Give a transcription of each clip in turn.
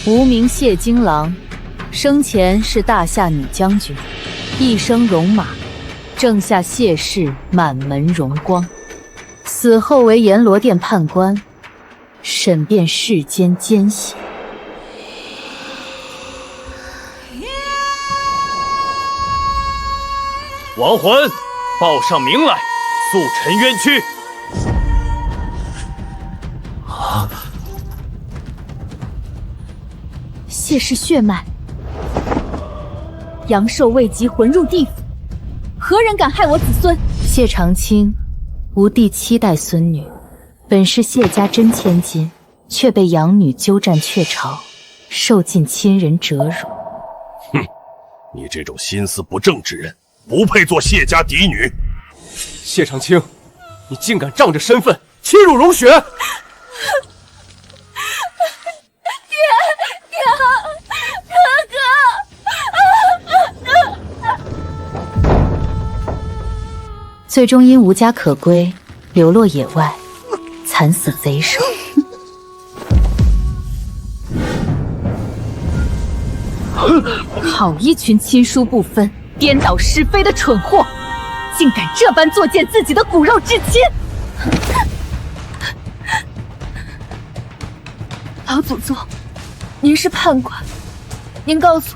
吾名谢金郎，生前是大夏女将军，一生戎马，正下谢氏满门荣光。死后为阎罗殿判官，审辩世间奸邪。亡魂，报上名来，速陈冤屈。谢氏血脉，阳寿未及，魂入地府，何人敢害我子孙？谢长青，吾第7代孙女，本是谢家真千金，却被养女鸠占鹊巢，受尽亲人折辱。哼，你这种心思不正之人，不配做谢家嫡女。谢长青，你竟敢仗着身份欺辱荣雪！最终因无家可归，流落野外，惨死贼手。好一群亲疏不分、颠倒是非的蠢货，竟敢这般作践自己的骨肉至亲！老祖宗，您是判官，您告诉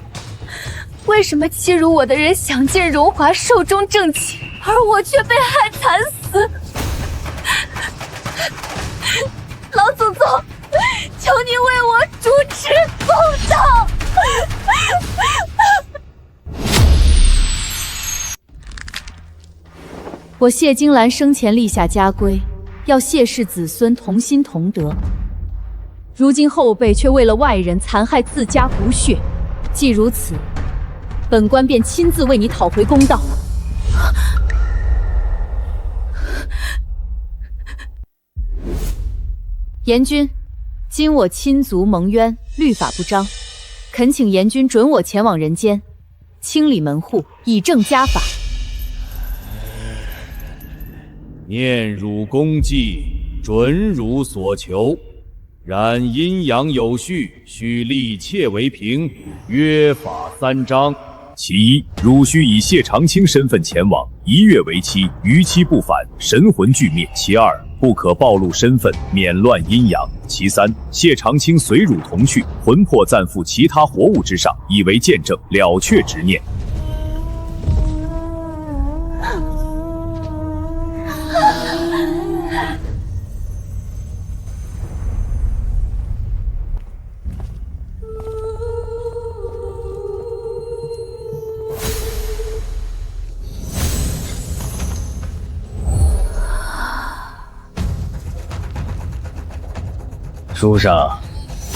我，为什么欺辱我的人享尽荣华、寿终正寝，而我却被害惨死？老祖宗，求您为我主持公道！我谢金兰生前立下家规，要谢氏子孙同心同德。如今后辈却为了外人残害自家骨血，既如此，本官便亲自为你讨回公道。严君，今我亲族蒙冤，律法不彰，恳请严君准我前往人间，清理门户，以正家法。念汝功绩，准汝所求。然阴阳有序，须立妾为凭，约法3章。其一，汝须以谢长青身份前往，1月为期，逾期不返，神魂俱灭。其二，不可暴露身份，免乱阴阳。其三，谢长青随汝同去，魂魄暂附其他活物之上，以为见证，了却执念。书上，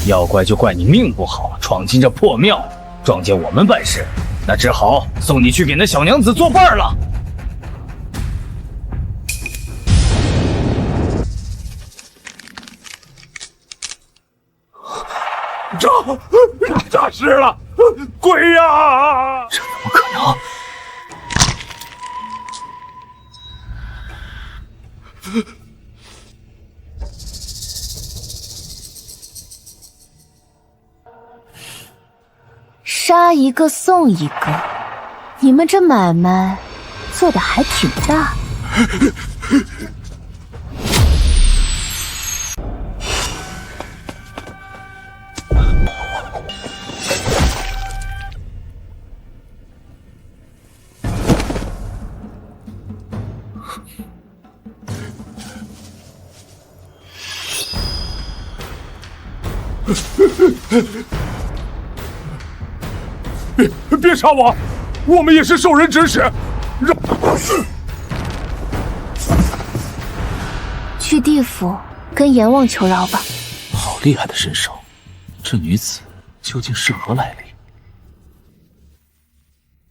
要怪就怪你命不好，闯进这破庙，撞见我们办事，那只好送你去给那小娘子作伴了。诈尸了，鬼呀！这怎么可能？杀一个送一个，你们这买卖做的还挺大。别杀我，我们也是受人指使。去地府跟阎王求饶吧。好厉害的身手，这女子究竟是何来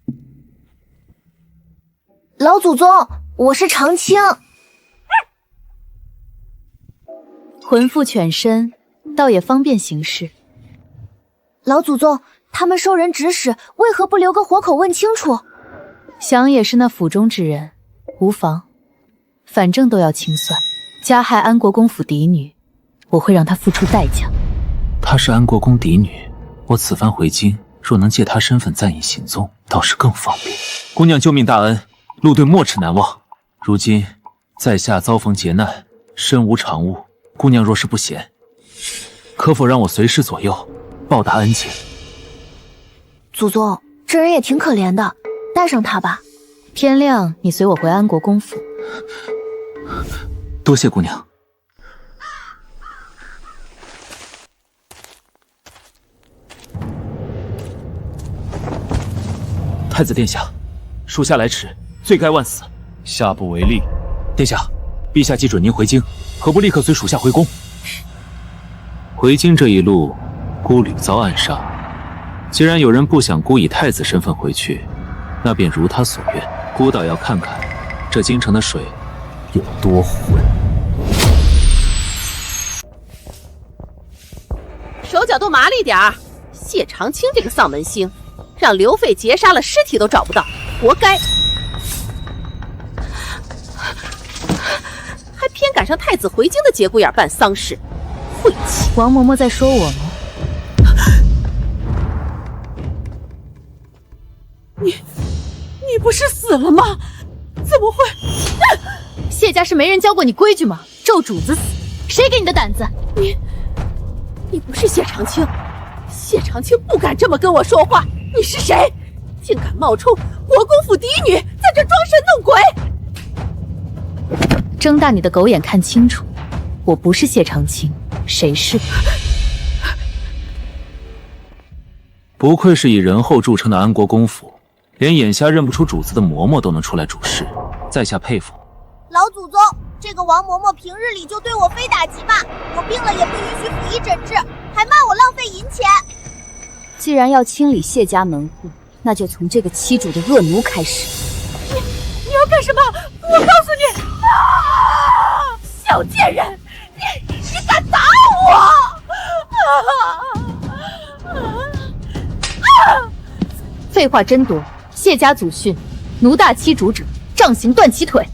历？老祖宗，我是长青。魂附犬身，倒也方便行事。老祖宗，他们受人指使，为何不留个活口问清楚？想也是那府中之人，无妨，反正都要清算。加害安国公府嫡女，我会让她付出代价。她是安国公嫡女，我此番回京，若能借他身份暂隐行踪，倒是更方便。姑娘救命大恩，陆队没齿难忘。如今在下遭逢劫难，身无长物，姑娘若是不嫌，可否让我随侍左右，报答恩情？祖宗，这人也挺可怜的，带上他吧。天亮你随我回安国公府。多谢姑娘。太子殿下，属下来迟，罪该万死，下不为例。殿下，陛下既准您回京，何不立刻随属下回宫？回京这一路，孤旅遭暗杀。既然有人不想孤以太子身份回去，那便如他所愿。孤倒要看看这京城的水有多浑。手脚都麻利点儿！谢长青这个丧门星，让刘废劫杀了尸体都找不到，活该！还偏赶上太子回京的节骨眼办丧事，晦气！王嬷嬷在说我吗？你不是死了吗？怎么会？谢家是没人教过你规矩吗？咒主子死，谁给你的胆子？你不是谢长青，谢长青不敢这么跟我说话。你是谁？竟敢冒充国公府嫡女，在这装神弄鬼！睁大你的狗眼看清楚，我不是谢长青，谁是？不愧是以仁厚著称的安国公府，连眼下认不出主子的嬷嬷都能出来主事，在下佩服。老祖宗，这个王嬷嬷平日里就对我非打即骂，我病了也不允许府医诊治，还骂我浪费银钱。既然要清理谢家门户，那就从这个欺主的恶奴开始。你要干什么？我告诉你！啊！小贱人，你敢打我！废话真多，谢家祖训，奴大欺主者，杖刑断其腿。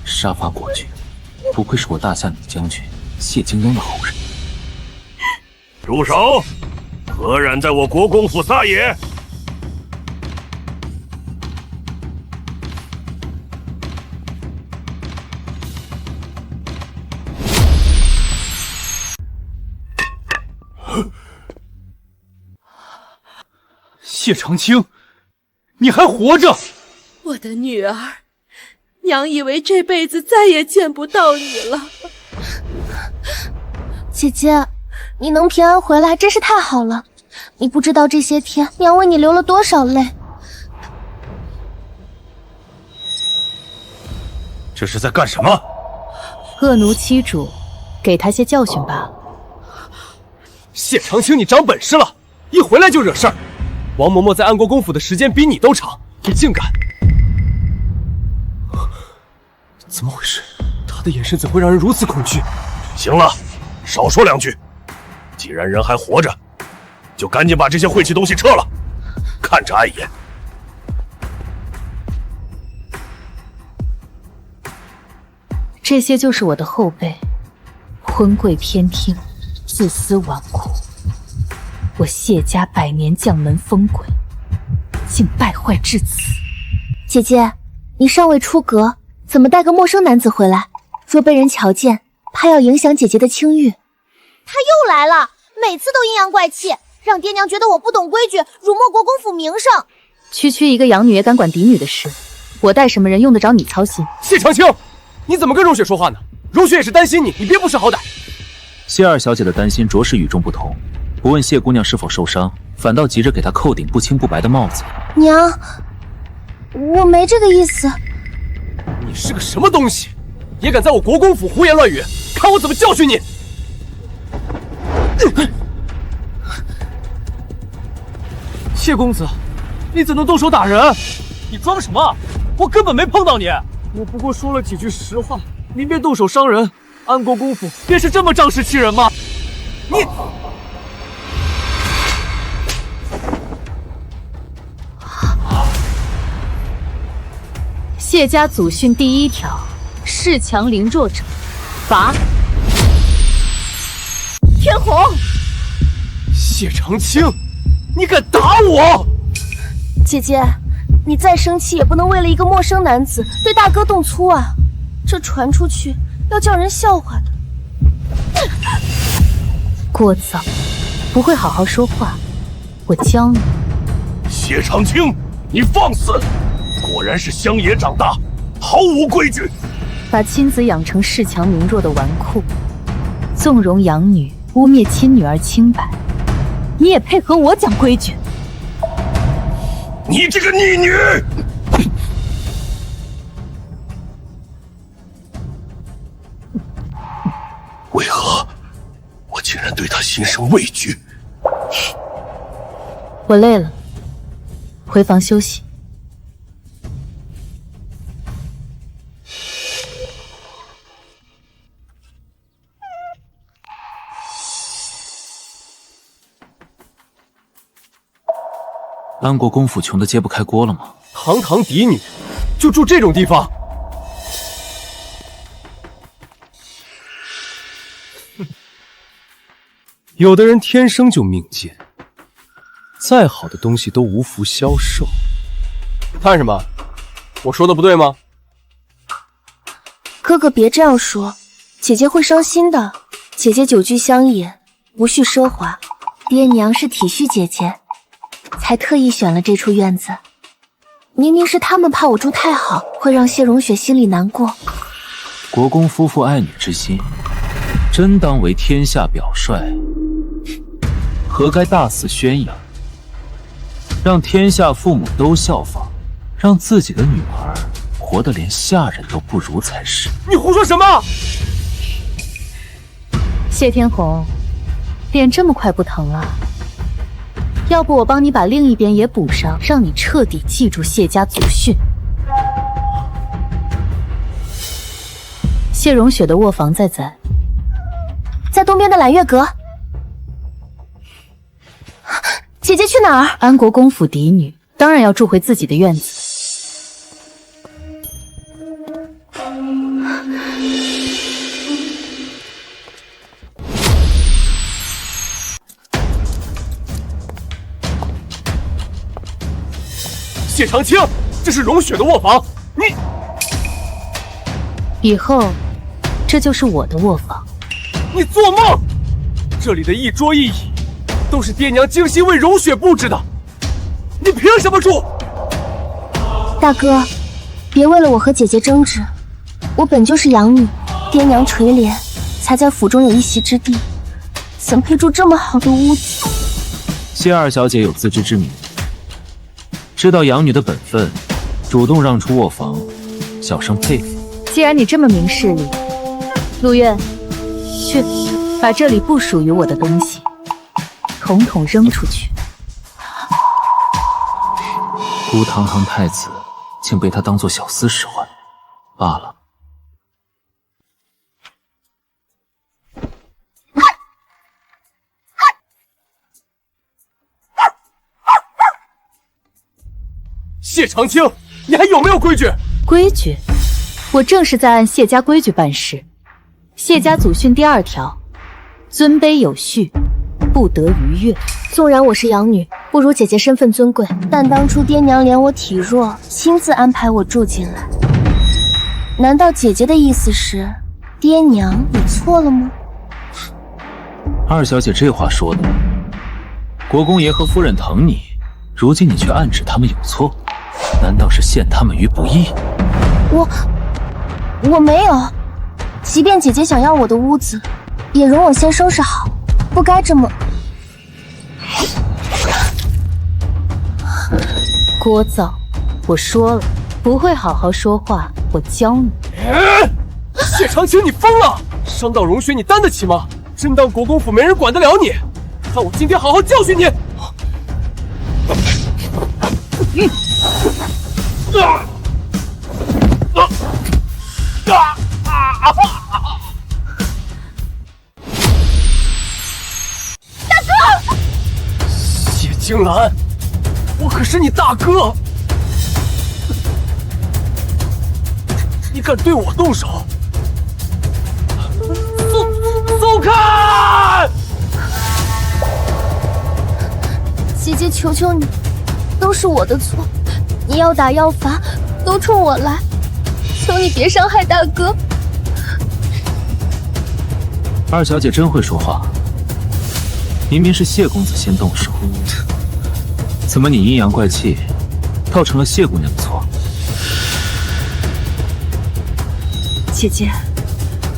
杀伐果决，不愧是我大夏女将军谢金庸的后人。住手！何然在我国公府撒野？谢长青，你还活着！我的女儿，娘以为这辈子再也见不到你了。姐姐，你能平安回来真是太好了。你不知道这些天娘为你流了多少泪。这是在干什么？恶奴欺主，给他些教训罢了。谢长青，你长本事了，一回来就惹事儿。王嬷嬷在安国公府的时间比你都长，你竟敢！怎么回事？他的眼神怎会让人如此恐惧？行了，少说两句。既然人还活着，就赶紧把这些晦气东西撤了，看着碍眼。这些就是我的后辈，昏贵偏听，自私纨绔。我谢家百年将门风鬼，竟败坏至此。姐姐，你尚未出阁，怎么带个陌生男子回来？若被人瞧见，怕要影响姐姐的清誉。他又来了，每次都阴阳怪气，让爹娘觉得我不懂规矩，辱没国公府名声。区一个养女也敢管嫡女的事，我带什么人用得着你操心？谢长青，你怎么跟荣雪说话呢？荣雪也是担心你，你别不识好歹。谢二小姐的担心着实与众不同，不问谢姑娘是否受伤，反倒急着给她扣顶不清不白的帽子。娘，我没这个意思。你是个什么东西，也敢在我国公府胡言乱语？看我怎么教训你！谢公子，你怎能动手打人？你装什么？我根本没碰到你，我不过说了几句实话，您便动手伤人。安国公府便是这么仗势欺人吗？你！谢家祖训第1条：恃强凌弱者，罚。天虹，谢长青，你敢打我！姐姐，你再生气也不能为了一个陌生男子对大哥动粗啊！这传出去要叫人笑话的。聒噪，不会好好说话，我教你。谢长青，你放肆！果然是乡野长大，毫无规矩。把亲子养成恃强凌弱的纨绔，纵容养女，污蔑亲女儿清白，你也配和我讲规矩？你这个逆女！为何我竟然对她心生畏惧？我累了，回房休息。安国公府穷得揭不开锅了吗？堂堂嫡女，就住这种地方？有的人天生就命贱，再好的东西都无福消受。看什么？我说的不对吗？哥哥别这样说，姐姐会伤心的。姐姐久居乡野，无需奢华，爹娘是体恤姐姐，才特意选了这处院子。明明是他们怕我住太好，会让谢荣雪心里难过。国公夫妇爱女之心，真当为天下表率，何该大肆宣扬，让天下父母都效仿，让自己的女儿活得连下人都不如才是。你胡说什么？谢天虹，脸这么快不疼了？要不我帮你把另一边也补上，让你彻底记住谢家祖训。谢荣雪的卧房在？在东边的揽月阁。姐姐去哪儿？安国公府嫡女，当然要住回自己的院子。谢长青，这是荣雪的卧房，你以后这就是我的卧房。你做梦！这里的一桌一椅都是爹娘精心为荣雪布置的，你凭什么住？大哥，别为了我和姐姐争执，我本就是养女，爹娘垂怜，才在府中有一席之地，怎配住这么好的屋子？谢二小姐有自知之明，知道养女的本分，主动让出卧房，小生佩服。既然你这么明事理，陆苑，去把这里不属于我的东西统统扔出去。孤堂堂太子，竟被他当作小厮使唤，罢了。谢长青，你还有没有规矩？规矩？我正是在按谢家规矩办事。谢家祖训第2条，尊卑有序，不得逾越。纵然我是养女，不如姐姐身份尊贵，但当初爹娘怜我体弱，亲自安排我住进来。难道姐姐的意思是，爹娘你错了吗？二小姐这话说的，国公爷和夫人疼你，如今你却暗指他们有错，难道是陷他们于不义？我没有，即便姐姐想要我的屋子，也容我先收拾好，不该这么聒噪。我说了，不会好好说话，我教你。谢长青，你疯了！伤到荣雪，你担得起吗？真当国公府没人管得了你？看我今天好好教训你！大哥！谢青兰，我可是你大哥，你敢对我动手？松开！姐姐，求求你，都是我的错，你要打要罚都冲我来，求你别伤害大哥。二小姐真会说话，明明是谢公子先动手，怎么你阴阳怪气，倒成了谢姑娘的错？姐姐，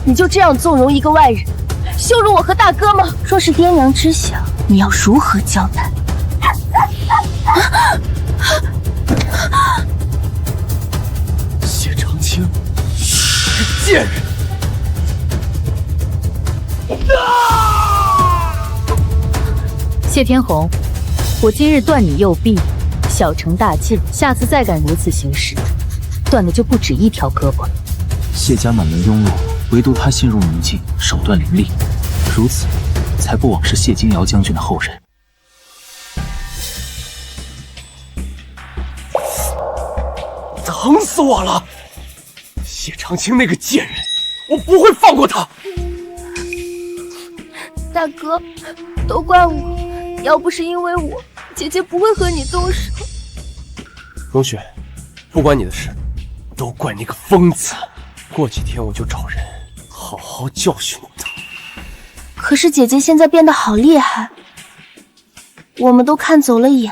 你就这样纵容一个外人，羞辱我和大哥吗？若是爹娘知晓，你要如何交代？谢长青，这个贱人！谢天红，我今日断你右臂，小惩大戒，下次再敢如此行事，断的就不止一条胳膊了。谢家满门庸碌，唯独他心如明镜，手段凌厉，如此才不枉是谢金瑶将军的后人。疼死我了！谢长青那个贱人，我不会放过他！大哥，都怪我，要不是因为我，姐姐不会和你动手。荣雪，不关你的事，都怪那个疯子。过几天我就找人好好教训他。可是姐姐现在变得好厉害，我们都看走了眼。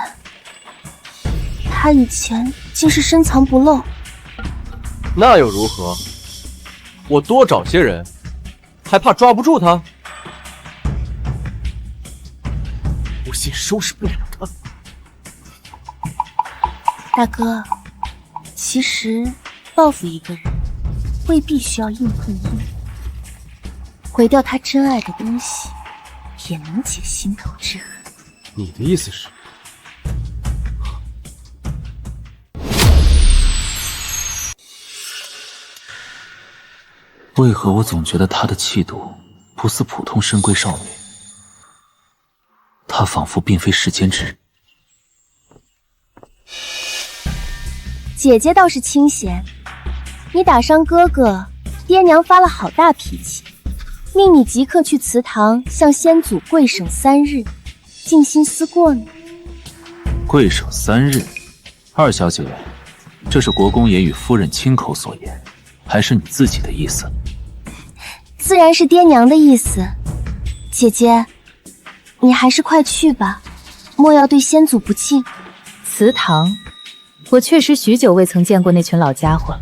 她以前竟是深藏不露。那又如何？我多找些人，还怕抓不住他？不信收拾不了他。大哥，其实报复一个人，未必需要硬碰硬，毁掉他真爱的东西，也能解心头之恨。你的意思是？为何我总觉得她的气度不似普通深闺少女？她仿佛并非世间之人。姐姐倒是清闲，你打伤哥哥，爹娘发了好大脾气，命你即刻去祠堂向先祖跪省3日，静心思过呢。跪守3日，二小姐，这是国公爷与夫人亲口所言，还是你自己的意思？自然是爹娘的意思。姐姐，你还是快去吧，莫要对先祖不敬。祠堂，我确实许久未曾见过那群老家伙了。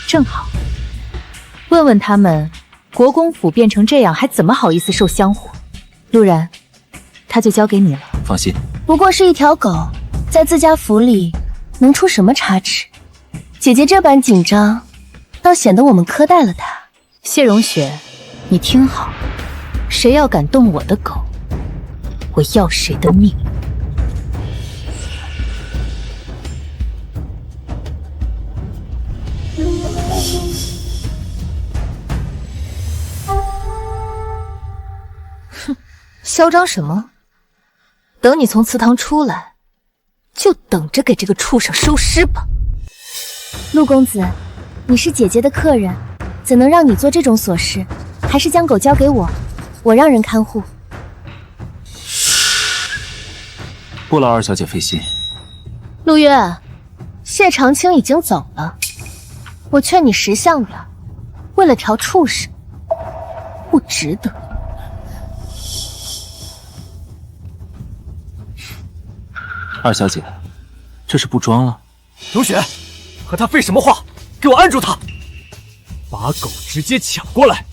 正好，问问他们，国公府变成这样，还怎么好意思受香火？陆然，他就交给你了。放心，不过是一条狗，在自家府里能出什么差池？姐姐这般紧张，倒显得我们苛待了她。谢荣雪，你听好，谁要敢动我的狗，我要谁的命！哼，嚣张什么？等你从祠堂出来，就等着给这个畜生收尸吧。陆公子，你是姐姐的客人，怎能让你做这种琐事？还是将狗交给我，我让人看护。不劳二小姐费心。陆月，谢长青已经走了，我劝你识相点，为了条畜生，不值得。二小姐，这是不装了？荣雪，和他废什么话？给我按住他！把狗直接抢过来！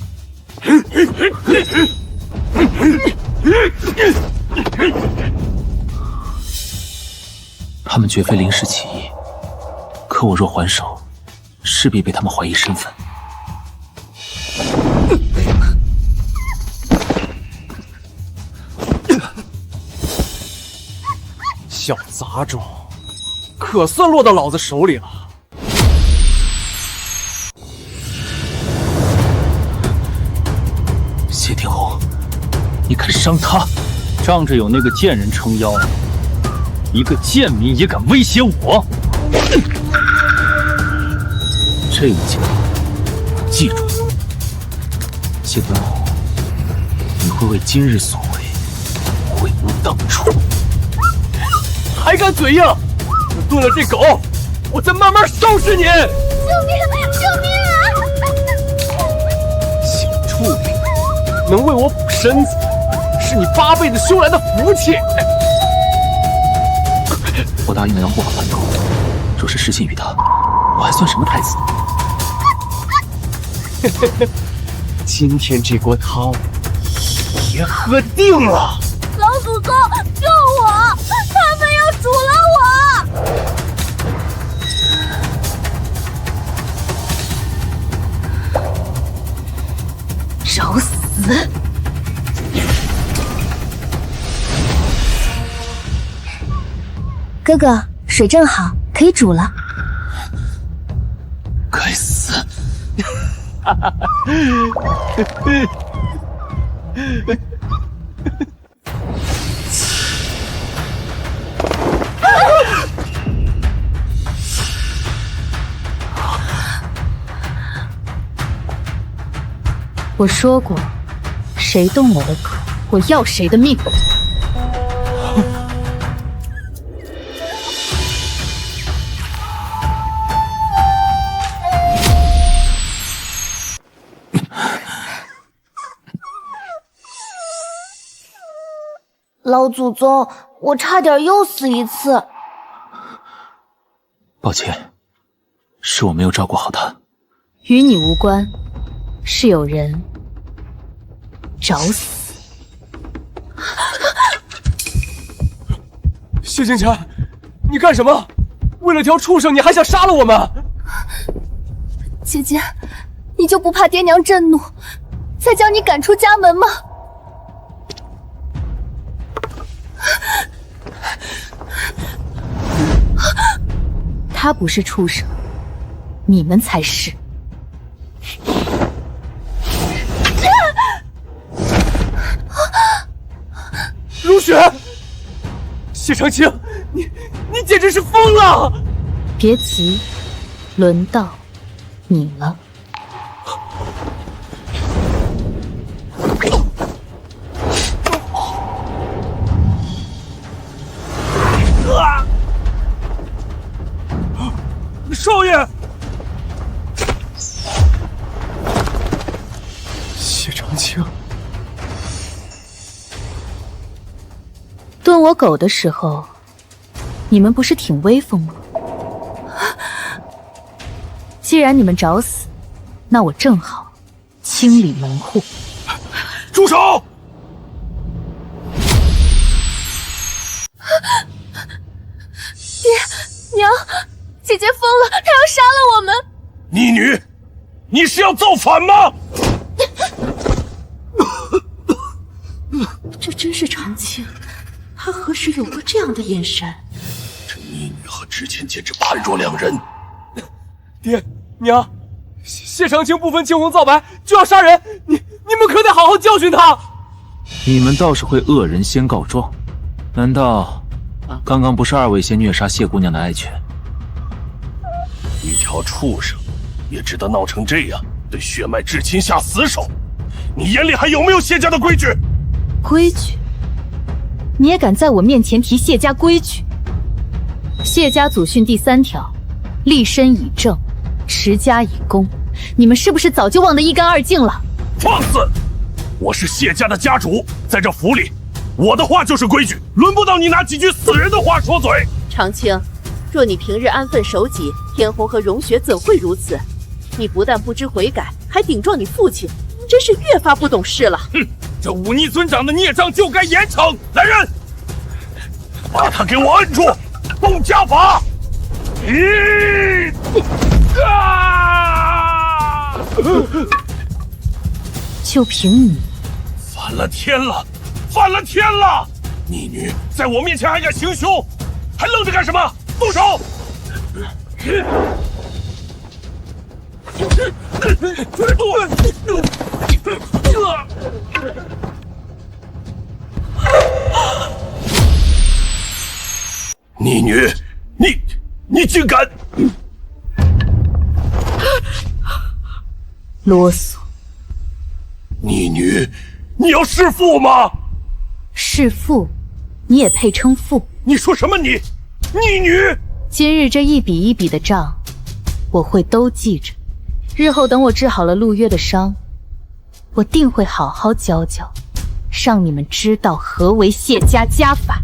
他们绝非临时起意，可我若还手，势必被他们怀疑身份。小杂种，可算落到老子手里了。谢天红，你敢伤他？仗着有那个贱人撑腰，一个贱民也敢威胁我？这一剑，记住，谢天红，你会为今日所为悔不当初。还敢嘴硬！我炖了这狗，我再慢慢收拾你！救命！救命啊！小畜生，能为我补身子，是你8辈子修来的福气。我答应了让护法反狗，若是失信于他，我还算什么太子？今天这锅汤也喝定了。老祖宗，救我！他们要煮了我！找死！哥哥，水正好，可以煮了。该死！我说过，谁动我的狗，我要谁的命。老祖宗，我差点又死一次。抱歉，是我没有照顾好他。与你无关，是有人找死。谢金钱，你干什么？为了条畜生，你还想杀了我们？姐姐，你就不怕爹娘震怒，再将你赶出家门吗？他不是畜生，你们才是。如雪，谢长青，你简直是疯了！别急，轮到你了。少爷，谢长青，炖我狗的时候，你们不是挺威风吗？既然你们找死，那我正好清理门户。住手！爹娘，姐姐疯了，她要杀了我们！逆女，你是要造反吗？这真是长青，他何时有过这样的眼神？这逆女和之前简直判若两人。爹娘，谢长青不分青红皂白就要杀人，你们可得好好教训他！你们倒是会恶人先告状，难道刚刚不是2位先虐杀谢姑娘的爱犬？一条畜生也值得闹成这样，对血脉至亲下死手？你眼里还有没有谢家的规矩？规矩？你也敢在我面前提谢家规矩？谢家祖训第3条，立身以正，持家以公。你们是不是早就忘得一干二净了？放肆！我是谢家的家主，在这府里，我的话就是规矩，轮不到你拿几句死人的话说嘴。长青，若你平日安分守己，天红和荣雪怎会如此？你不但不知悔改，还顶撞你父亲，真是越发不懂事了。哼，这忤逆尊长的孽障就该严惩！来人，把他给我摁住，动家法！就凭你，反了天了，反了天了！逆女在我面前还敢行凶，还愣着干什么？动手！逆女，你竟敢！啰嗦！逆女，你要弑父吗？弑父，你也配称父？你说什么你？逆女！今日这一笔一笔的账，我会都记着。日后等我治好了陆约的伤，我定会好好教教，让你们知道何为谢家家法。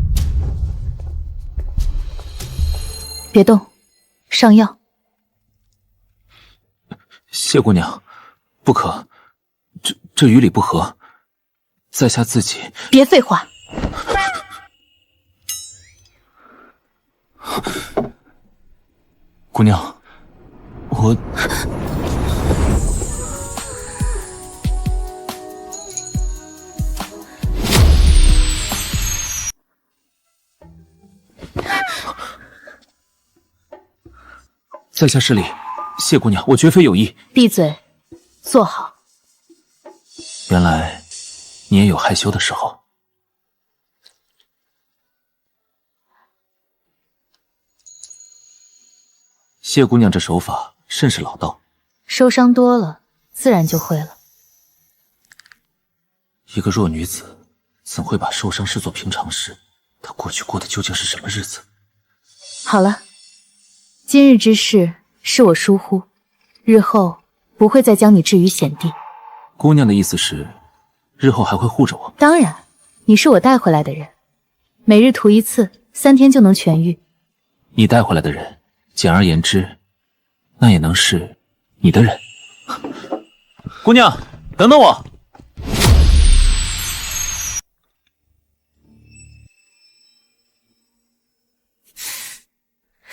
别动，上药。谢姑娘，不可，这与理不合，在下自己。别废话。姑娘，我在下失礼，谢姑娘，我绝非有意。闭嘴，坐好。原来你也有害羞的时候。谢姑娘这手法甚是老道，受伤多了，自然就会了。一个弱女子怎会把受伤视作平常事？她过去过的究竟是什么日子？好了，今日之事是我疏忽，日后不会再将你置于险地。姑娘的意思是，日后还会护着我？当然，你是我带回来的人，每日涂一次，3天就能痊愈。你带回来的人，简而言之，那也能是你的人。姑娘，等等我！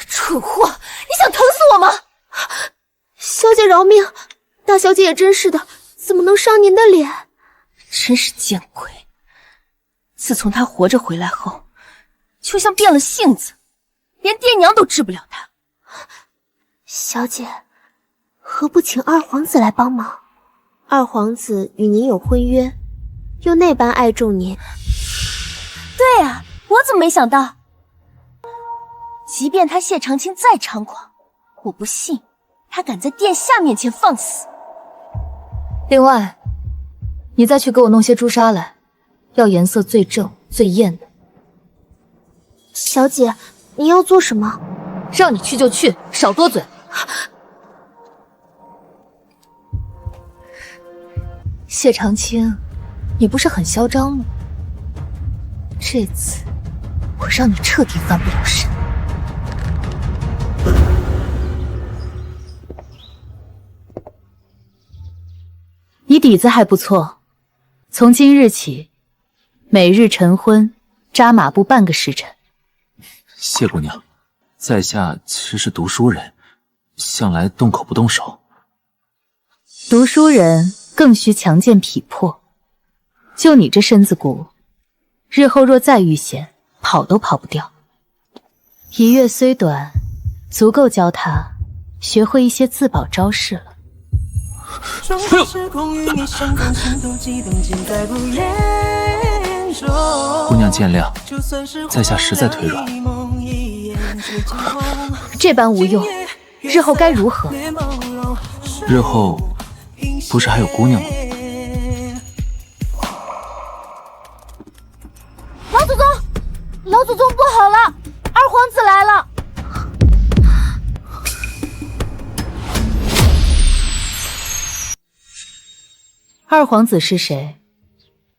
蠢货，你想疼死我吗？小姐饶命，大小姐也真是的，怎么能伤您的脸？真是见鬼！自从她活着回来后，就像变了性子，连爹娘都治不了她。小姐，何不请二皇子来帮忙？二皇子与您有婚约，又那般爱重您。对啊，我怎么没想到？即便他谢长青再猖狂，我不信他敢在殿下面前放肆。另外，你再去给我弄些朱砂来，要颜色最正最艳的。小姐，你要做什么？让你去就去，少多嘴。谢长青，你不是很嚣张吗？这次我让你彻底翻不了身。你底子还不错，从今日起，每日晨昏扎马步半个时辰。谢姑娘，在下其实是读书人，向来动口不动手。读书人更需强健体魄，就你这身子骨，日后若再遇险，跑都跑不掉。1月虽短，足够教他学会一些自保招式了。姑娘见谅，在下实在腿软。这般无用，日后该如何？日后不是还有姑娘吗？老祖宗，老祖宗不好了，二皇子来了！二皇子是谁？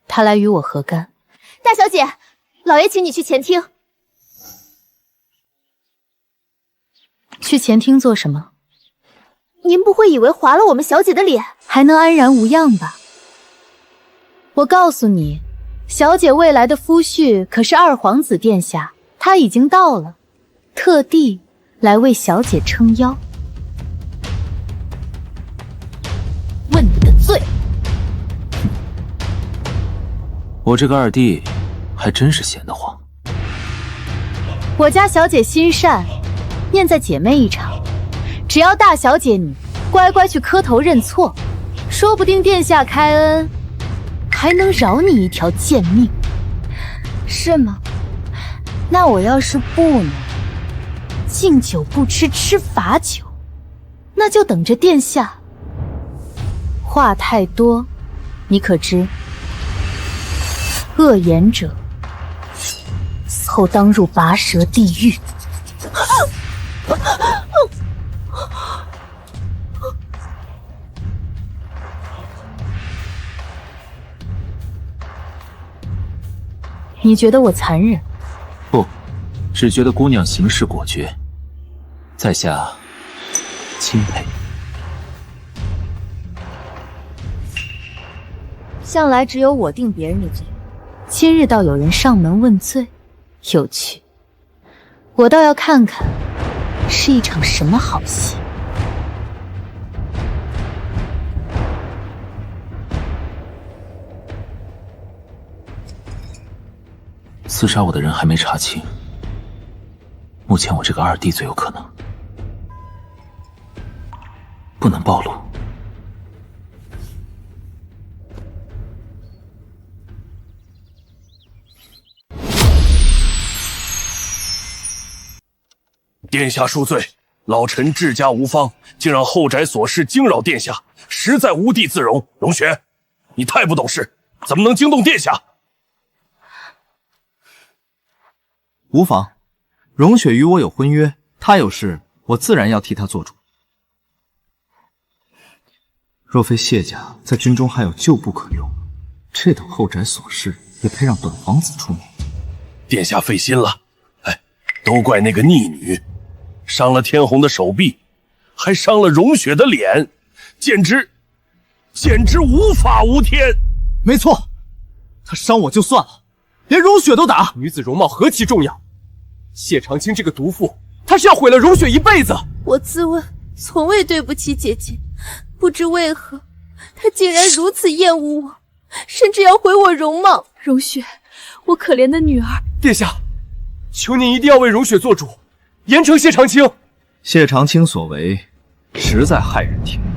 他来与我何干？大小姐，老爷请你去前厅。去前厅做什么？您不会以为划了我们小姐的脸，还能安然无恙吧？我告诉你，小姐未来的夫婿可是二皇子殿下，他已经到了，特地来为小姐撑腰。问你个罪！我这个二弟还真是闲得慌。我家小姐心善，念在姐妹一场，只要大小姐你乖乖去磕头认错，说不定殿下开恩，还能饶你一条贱命。是吗？那我要是不呢？敬酒不吃吃罚酒，那就等着殿下。话太多，你可知？恶言者，死后当入拔舌地狱。你觉得我残忍？不，只觉得姑娘行事果决，在下钦佩。向来只有我定别人的罪，今日倒有人上门问罪，有趣。我倒要看看，是一场什么好戏。刺杀我的人还没查清，目前我这个二弟最有可能，不能暴露。殿下恕罪，老臣治家无方，竟让后宅琐事惊扰殿下，实在无地自容。荣雪，你太不懂事，怎么能惊动殿下？无妨，荣雪与我有婚约，她有事，我自然要替她做主。若非谢家在军中还有旧部可用，这等后宅琐事也配让本皇子出面？殿下费心了，都怪那个逆女，伤了天红的手臂，还伤了荣雪的脸，简直无法无天。没错，她伤我就算了，连荣雪都打。女子容貌何其重要，谢长青这个毒妇，他是要毁了荣雪一辈子。我自问从未对不起姐姐，不知为何她竟然如此厌恶我，甚至要毁我容貌。荣雪，我可怜的女儿。殿下，求您一定要为荣雪做主，严惩谢长青。谢长青所为实在骇人听闻，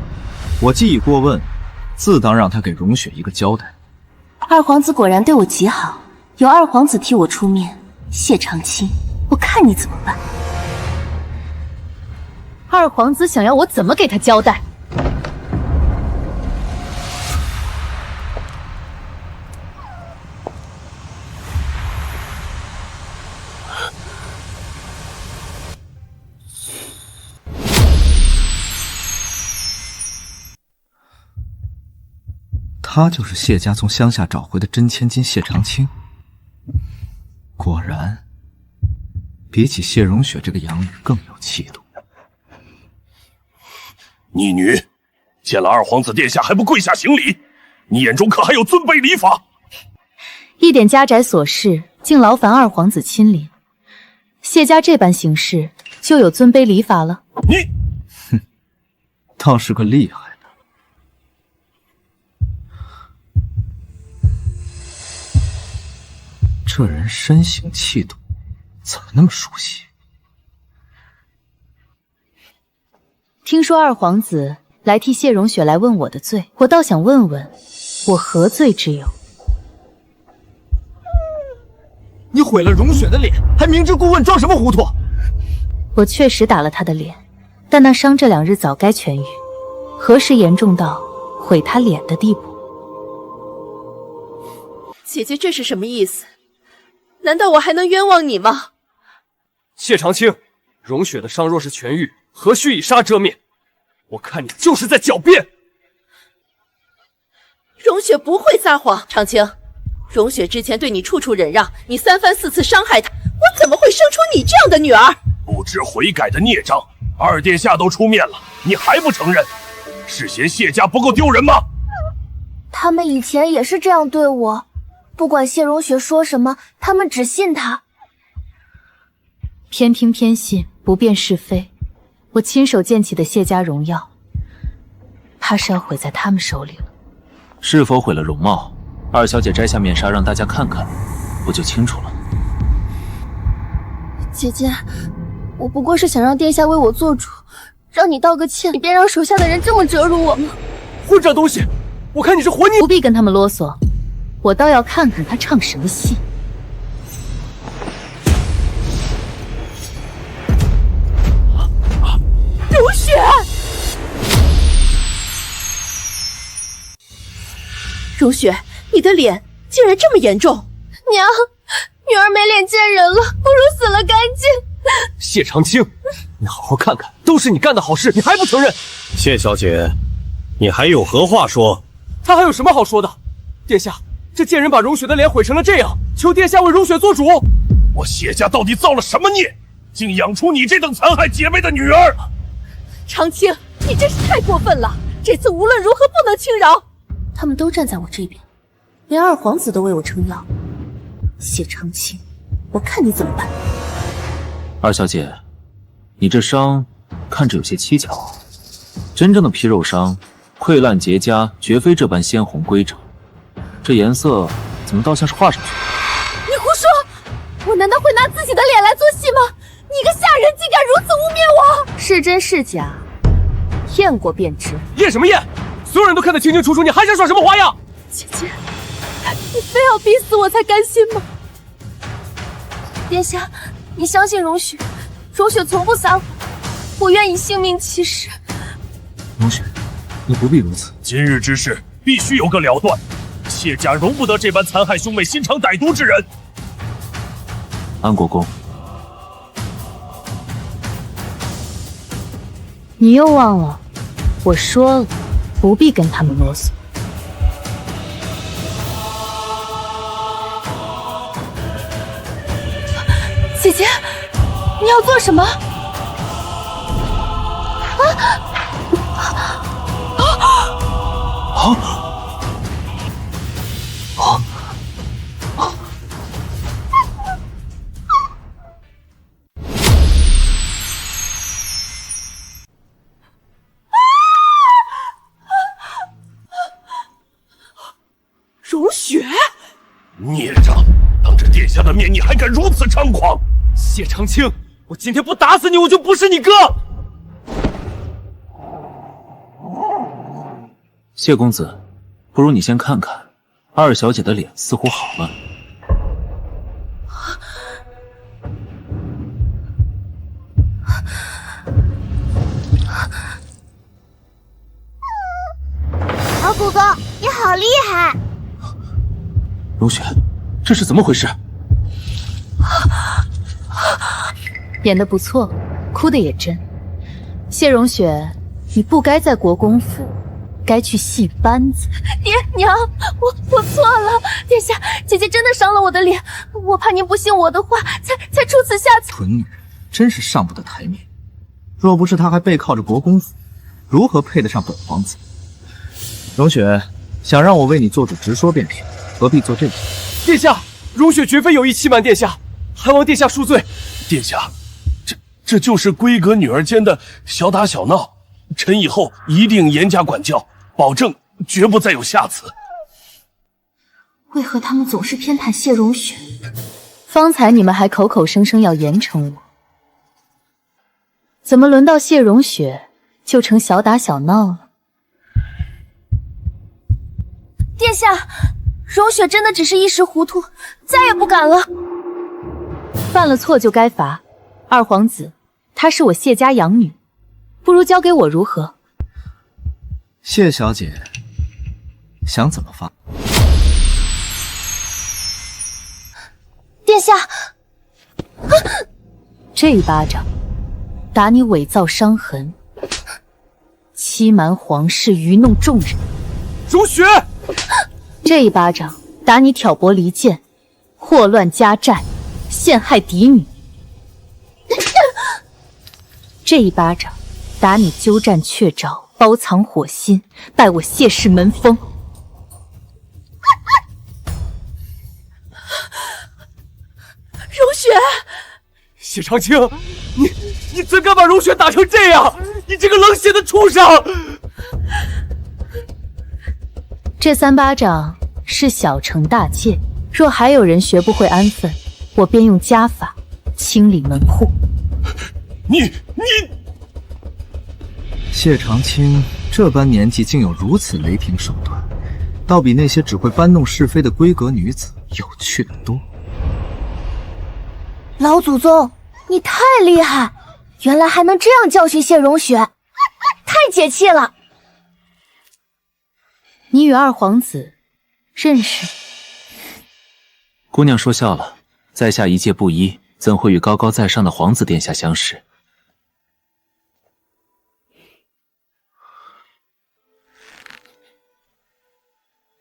我既已过问，自当让他给荣雪一个交代。二皇子果然对我极好，有二皇子替我出面，谢长青，我看你怎么办。二皇子想要我怎么给他交代？他就是谢家从乡下找回的真千金谢长青。果然，比起谢荣雪这个养女更有气度。逆女，见了二皇子殿下还不跪下行礼？你眼中可还有尊卑礼法？一点家宅琐事，竟劳烦二皇子亲临，谢家这般行事，就有尊卑礼法了？你，哼，倒是个厉害的。这人身形气度，怎么那么熟悉？听说二皇子来替谢荣雪来问我的罪，我倒想问问，我何罪之有？你毁了荣雪的脸，还明知故问，装什么糊涂？我确实打了他的脸，但那伤这2日早该痊愈，何时严重到毁他脸的地步？姐姐这是什么意思？难道我还能冤枉你吗？谢长青，荣雪的伤若是痊愈，何须以纱遮面？我看你就是在狡辩。荣雪不会撒谎，长青，荣雪之前对你处处忍让，你3番4次伤害她，我怎么会生出你这样的女儿？不知悔改的孽障，二殿下都出面了，你还不承认？是嫌谢家不够丢人吗？他们以前也是这样对我，不管谢荣雪说什么，他们只信她。偏听偏信，不辨是非。我亲手建起的谢家荣耀，怕是要毁在他们手里了。是否毁了容貌？二小姐摘下面纱让大家看看，不就清楚了？姐姐，我不过是想让殿下为我做主，让你道个歉，你别让手下的人这么折辱我们。混账东西！我看你是活腻！不必跟他们啰嗦，我倒要看看他唱什么戏。如雪，如雪，你的脸竟然这么严重！娘，女儿没脸见人了，不如死了干净。谢长青，你好好看看，都是你干的好事，你还不承认？谢小姐，你还有何话说？他还有什么好说的？殿下，这贱人把荣雪的脸毁成了这样，求殿下为荣雪做主。我谢家到底造了什么孽，竟养出你这等残害姐妹的女儿？长青，你真是太过分了！这次无论如何不能轻饶。他们都站在我这边，连二皇子都为我撑腰。谢长青，我看你怎么办。二小姐，你这伤看着有些蹊跷，真正的皮肉伤，溃烂结痂，绝非这般鲜红规整。这颜色怎么倒像是画上去的？你胡说！我难道会拿自己的脸来做戏吗？你个下人竟敢如此污蔑我！是真是假，验过便知。验什么验？所有人都看得清清楚楚，你还想耍什么花样？姐姐，你非要逼死我才甘心吗？殿下，你相信荣雪，荣雪从不撒谎，我愿以性命起誓。荣雪，你不必如此。今日之事必须有个了断，谢家容不得这般残害兄妹、心肠歹毒之人。安国公，你又忘了，我说了，不必跟他们啰嗦。姐姐，你要做什么？荣雪，孽障！当着殿下的面，你还敢如此猖狂！谢长青，我今天不打死你，我就不是你哥！谢公子，不如你先看看，二小姐的脸似乎好了。老祖宗，你好厉害！荣雪，这是怎么回事？演得不错，哭得也真。谢荣雪，你不该在国公府，该去戏班子。爹娘，我错了，殿下，姐姐真的伤了我的脸，我怕您不信我的话，才出此下策。蠢女人，真是上不得台面。若不是她还背靠着国公府，如何配得上本皇子？荣雪，想让我为你做主，直说便是，何必做这个？殿下，荣雪绝非有意欺瞒殿下，还望殿下恕罪。殿下，这就是闺阁女儿间的小打小闹，臣以后一定严加管教，保证绝不再有下次。为何他们总是偏袒谢荣雪？方才你们还口口声声要严惩我，怎么轮到谢荣雪就成小打小闹了？殿下，荣雪真的只是一时糊涂，再也不敢了。犯了错就该罚。二皇子，她是我谢家养女，不如交给我如何？谢小姐想怎么罚？殿下，这一巴掌打你伪造伤痕，欺瞒皇室，愚弄众人。荣雪，这一巴掌打你挑拨离间，祸乱家寨，陷害嫡女。这一巴掌打你鸠占鹊沼，包藏祸心，拜我谢氏门风。荣雪，谢长青，你怎敢把荣雪打成这样？你这个冷血的畜生！这3巴掌是小惩大戒，若还有人学不会安分，我便用家法清理门户。你谢长青这般年纪竟有如此雷霆手段，倒比那些只会搬弄是非的闺阁女子有趣得多。老祖宗，你太厉害，原来还能这样教训谢荣雪，太解气了。你与二皇子认识？姑娘说笑了，在下一介布衣，怎会与高高在上的皇子殿下相识？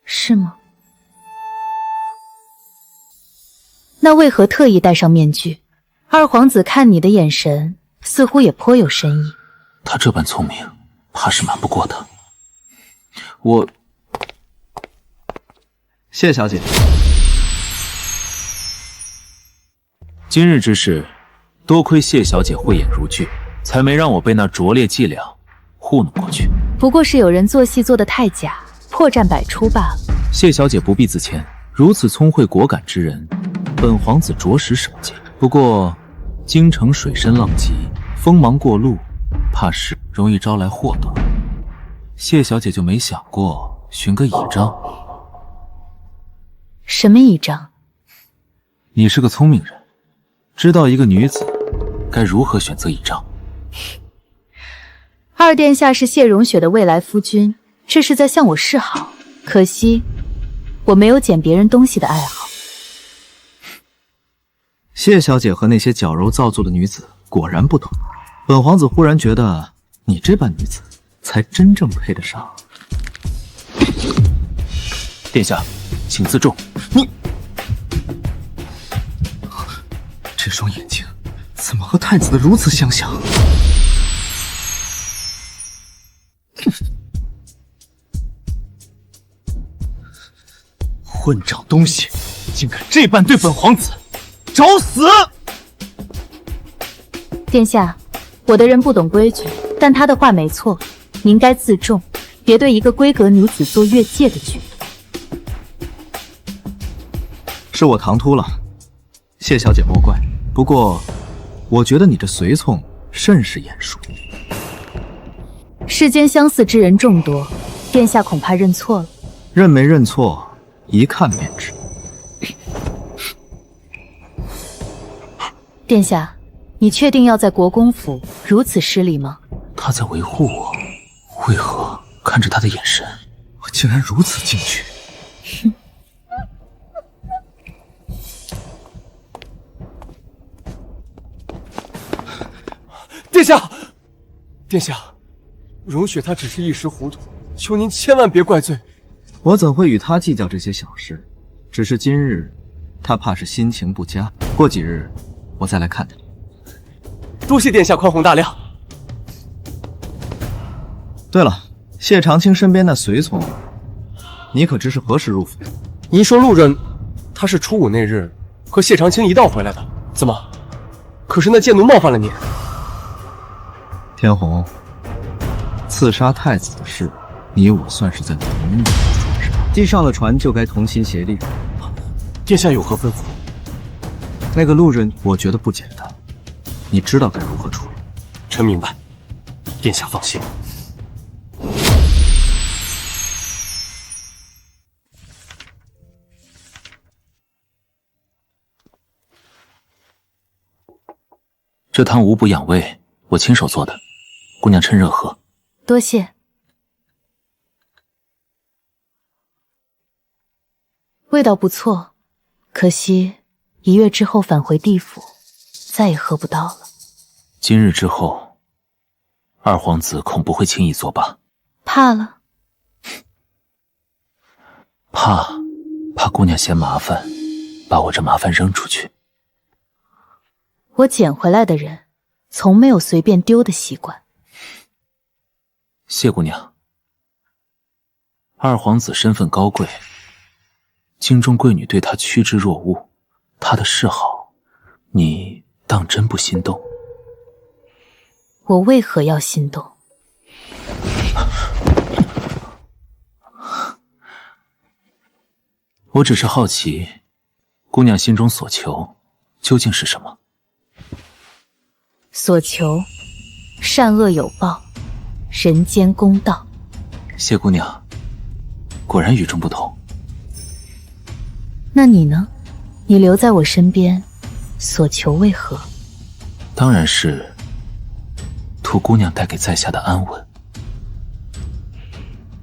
是吗？那为何特意戴上面具？二皇子看你的眼神似乎也颇有深意。他这般聪明，怕是瞒不过的。谢小姐，今日之事，多亏谢小姐慧眼如炬，才没让我被那拙劣伎俩糊弄过去。不过是有人做戏做得太假，破绽百出罢了。谢小姐不必自谦，如此聪慧果敢之人，本皇子着实少见。不过，京城水深浪急，锋芒过路，怕是容易招来祸端。谢小姐就没想过寻个倚仗？什么倚仗？你是个聪明人，知道一个女子该如何选择倚仗。二殿下是谢荣雪的未来夫君，这是在向我示好。可惜，我没有捡别人东西的爱好。谢小姐和那些矫揉造作的女子果然不同。本皇子忽然觉得你这般女子才真正配得上。殿下，请自重。你这双眼睛怎么和太子的如此相像？混账东西，竟敢这般对本皇子，找死！殿下，我的人不懂规矩，但他的话没错，您该自重，别对一个闺阁女子做越界的举动。是我唐突了，谢小姐莫怪。不过，我觉得你这随从甚是眼熟。世间相似之人众多，殿下恐怕认错了。认没认错，一看便知。殿下，你确定要在国公府如此失礼吗？他在维护我，为何看着他的眼神，我竟然如此惊惧？哼！殿下，殿下，荣雪她只是一时糊涂，求您千万别怪罪。我怎会与他计较这些小事？只是今日，他怕是心情不佳。过几日，我再来看他。多谢殿下宽宏大量。对了，谢长青身边那随从，你可知是何时入府？您说路人，他是初五那日和谢长青一道回来的，怎么？可是那贱奴冒犯了您。天虹，刺杀太子的事，你我算是在同一条船上。既上了船，就该同心协力。殿下有何吩咐？那个路人，我觉得不简单，你知道该如何处理。臣明白，殿下放心。这汤无补养胃，我亲手做的，姑娘趁热喝。多谢。味道不错，可惜1月之后返回地府，再也喝不到了。今日之后，二皇子恐不会轻易作罢。怕了？怕姑娘嫌麻烦，把我这麻烦扔出去。我捡回来的人，从没有随便丢的习惯。谢姑娘，二皇子身份高贵，京中贵女对他趋之若鹜，他的示好，你当真不心动？我为何要心动？我只是好奇，姑娘心中所求究竟是什么？所求，善恶有报，人间公道。谢姑娘，果然与众不同。那你呢？你留在我身边，所求为何？当然是图姑娘带给在下的安稳。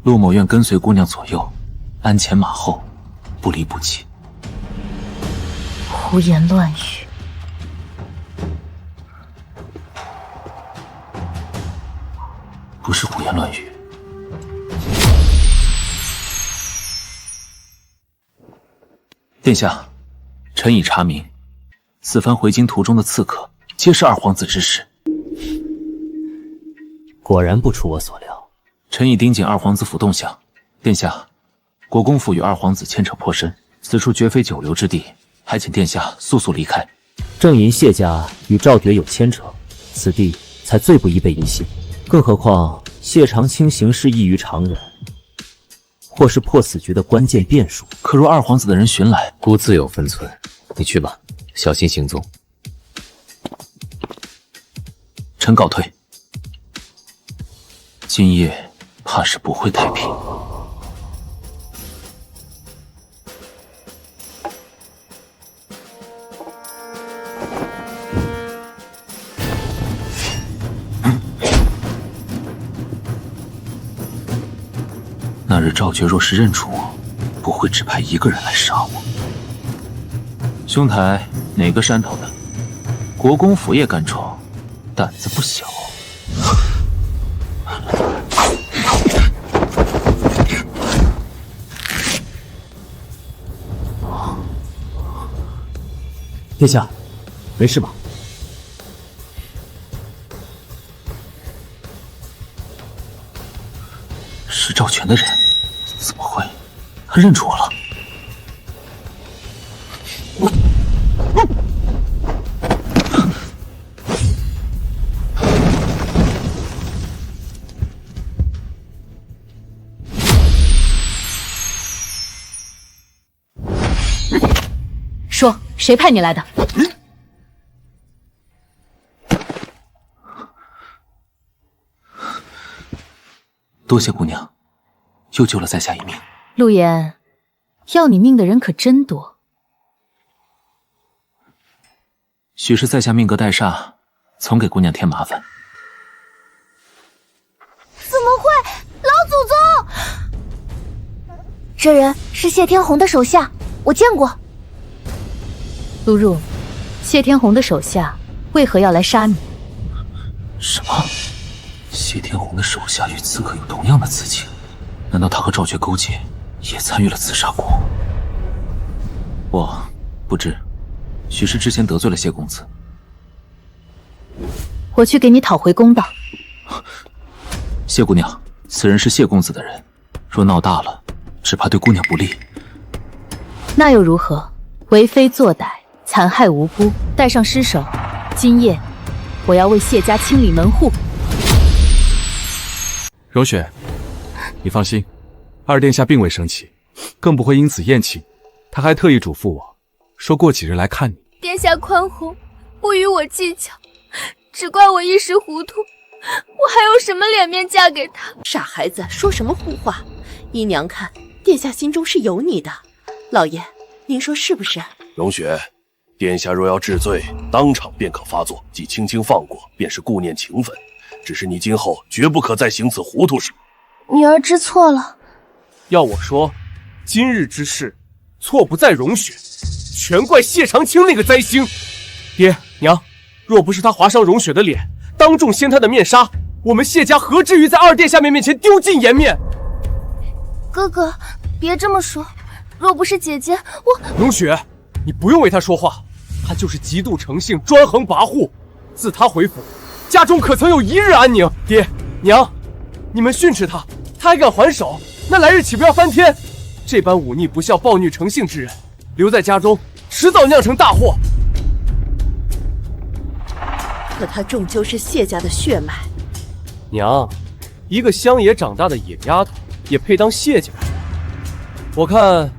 陆某愿跟随姑娘左右，鞍前马后，不离不弃。胡言乱语。不是胡言乱语。殿下，臣已查明，此番回京途中的刺客，皆是二皇子之使。果然不出我所料。臣已盯紧二皇子府动向。殿下，国公府与二皇子牵扯颇深，此处绝非久留之地，还请殿下速速离开。正因谢家与赵蝶有牵扯，此地才最不宜被疑心。更何况谢长青行事异于常人，或是破此局的关键变数。可若二皇子的人寻来，故自有分寸。你去吧，小心行踪。臣告退。今夜怕是不会太平。那日赵觉若是认出我，不会只派一个人来杀我。兄台哪个山头的？国公府也敢闯，胆子不小。殿下，没事吧？是赵全的人，怎么会？他认出我了。说，谁派你来的？多谢姑娘，又救了在下一命。陆言，要你命的人可真多。许是在下命格带煞，总给姑娘添麻烦。怎么会？老祖宗！这人是谢天红的手下，我见过。陆入，谢天红的手下为何要来杀你？什么？谢天红的手下与刺客有同样的刺青，难道他和赵觉勾结，也参与了刺杀国？我不知，许是之前得罪了谢公子。我去给你讨回公道。谢姑娘，此人是谢公子的人，若闹大了，只怕对姑娘不利。那又如何？为非作歹，残害无辜，带上尸首，今夜我要为谢家清理门户。柔雪，你放心，二殿下并未生气，更不会因此厌弃。他还特意嘱咐我，说过几日来看你。殿下宽宏，不与我计较，只怪我一时糊涂，我还有什么脸面嫁给他？傻孩子，说什么胡话！依娘看，殿下心中是有你的。老爷，您说是不是？容雪，殿下若要治罪，当场便可发作，即轻轻放过，便是顾念情分。只是你今后绝不可再行此糊涂事。女儿知错了。要我说，今日之事，错不在容雪，全怪谢长青那个灾星。爹娘，若不是他划伤容雪的脸，当众掀她的面纱，我们谢家何至于在二殿下面前丢尽颜面？哥哥，别这么说。若不是姐姐，我……容雪，你不用为他说话，他就是极度成性，专横跋扈。自他回府，家中可曾有一日安宁？爹娘，你们训斥他，他还敢还手，那来日岂不要翻天？这般忤逆不孝、暴虐成性之人，留在家中，迟早酿成大祸。可他终究是谢家的血脉。娘，一个乡野长大的野丫头，也配当谢家人？我看，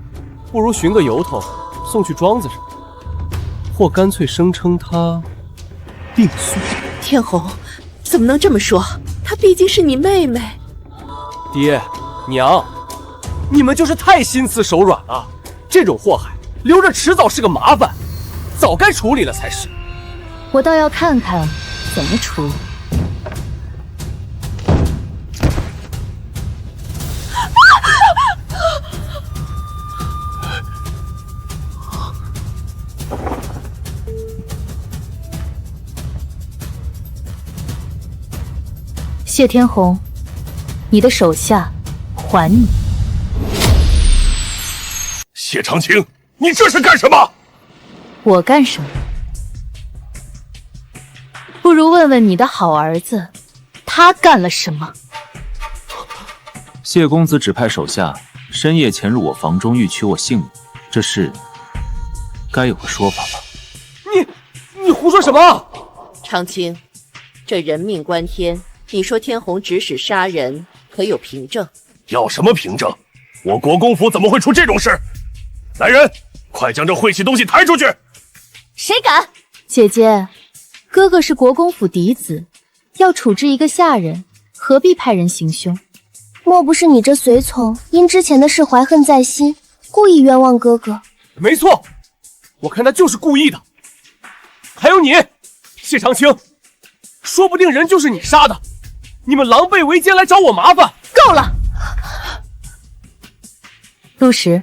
不如寻个由头送去庄子上，或干脆声称他病速。天红，怎么能这么说？她毕竟是你妹妹。爹娘，你们就是太心慈手软了。这种祸害留着迟早是个麻烦，早该处理了才是。我倒要看看怎么处理。谢天红，你的手下还你。谢长青，你这是干什么？我干什么？不如问问你的好儿子，他干了什么？谢公子指派手下深夜潜入我房中，欲取我性命，这事该有个说法吧？你胡说什么？长青，这人命关天，你说天虹指使杀人，可有凭证？要什么凭证？我国公府怎么会出这种事？来人，快将这晦气东西抬出去！谁敢？姐姐，哥哥是国公府嫡子，要处置一个下人，何必派人行凶？莫不是你这随从因之前的事怀恨在心，故意冤枉哥哥？没错，我看他就是故意的。还有你，谢长青，说不定人就是你杀的，你们狼狈为奸来找我麻烦。够了！陆石，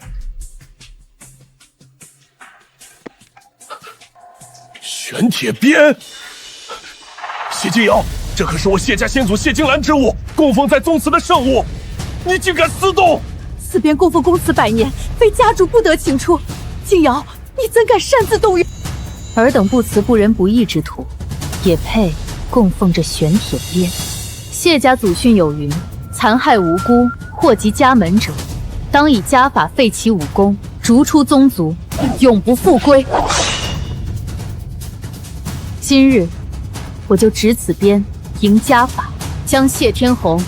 玄铁鞭，谢金瑶，这可是我谢家先祖谢金兰之物，供奉在宗祠的圣物，你竟敢私动！此鞭供奉公祠100年，非家主不得请出。金瑶，你怎敢擅自动用？尔等不辞不仁不义之徒，也配供奉这玄铁鞭？谢家祖训有云：残害无辜，祸及家门者，当以家法废其武功，逐出宗族，永不复归。今日我就执此鞭，迎家法，将谢天虹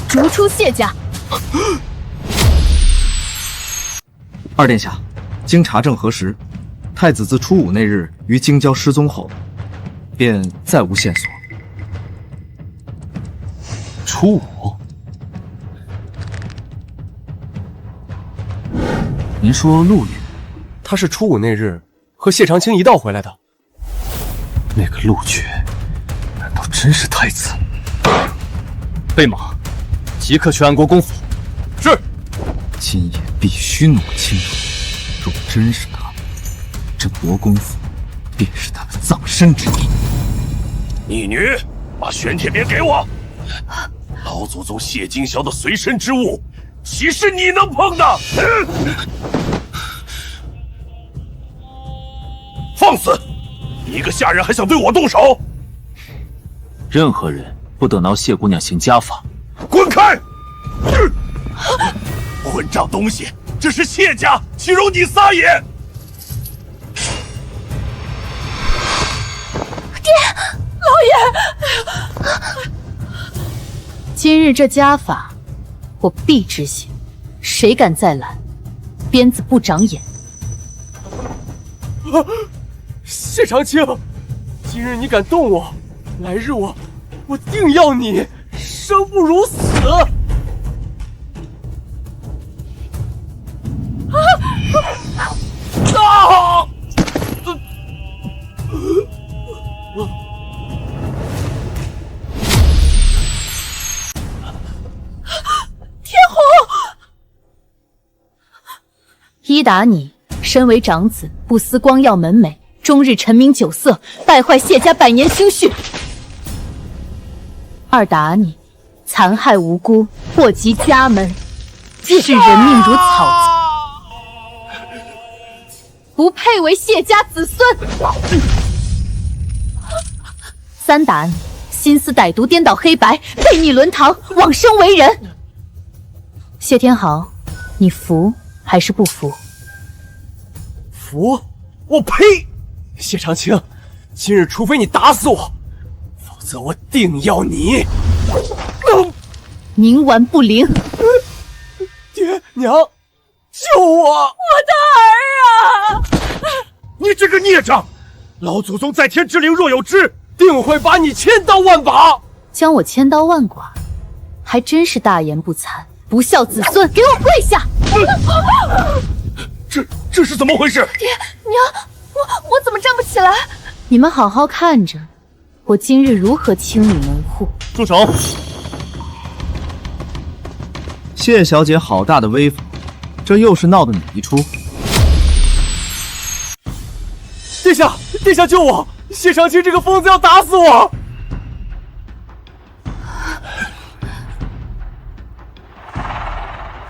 逐出谢家。二殿下，经查证核实，太子自初5那日于京郊失踪后，便再无线索。初5？您说陆羽？他是初5那日和谢长青一道回来的。那个陆爵，难道真是太子？备马，即刻去安国公府。是。今夜必须弄清楚，若真是他，这国公府便是他的葬身之地。逆女，把玄铁鞭给我！老祖宗谢金霄的随身之物，岂是你能碰的？放肆！一个下人还想对我动手？任何人不得挠谢姑娘行家法。滚开！混账东西！这是谢家，岂容你撒野？爹，老爷！今日这家法，我必执行。谁敢再拦，鞭子不长眼。谢长青，今日你敢动我，来日我定要你生不如死！天虹，依达你身为长子，不思光耀门楣，终日沉迷酒色，败坏谢家100年兴序。二达你残害无辜，祸及家门，视人命如草芥，不配为谢家子孙。三达你心思歹毒，颠倒黑白，悖逆伦堂，枉生为人。谢天豪，你服还是不服？服？我呸！谢长青，今日除非你打死我，否则我定要你冥顽不灵！爹娘，救我！我的儿啊！你这个孽障！老祖宗在天之灵若有知，定会把你千刀万剐。将我千刀万剐，还真是大言不惭，不孝子孙！给我跪下！这是怎么回事？爹娘，我怎么站不起来？你们好好看着，我今日如何清理门户！住手！谢小姐好大的威风，这又是闹的哪一出？殿下救我！谢长青这个疯子要打死我！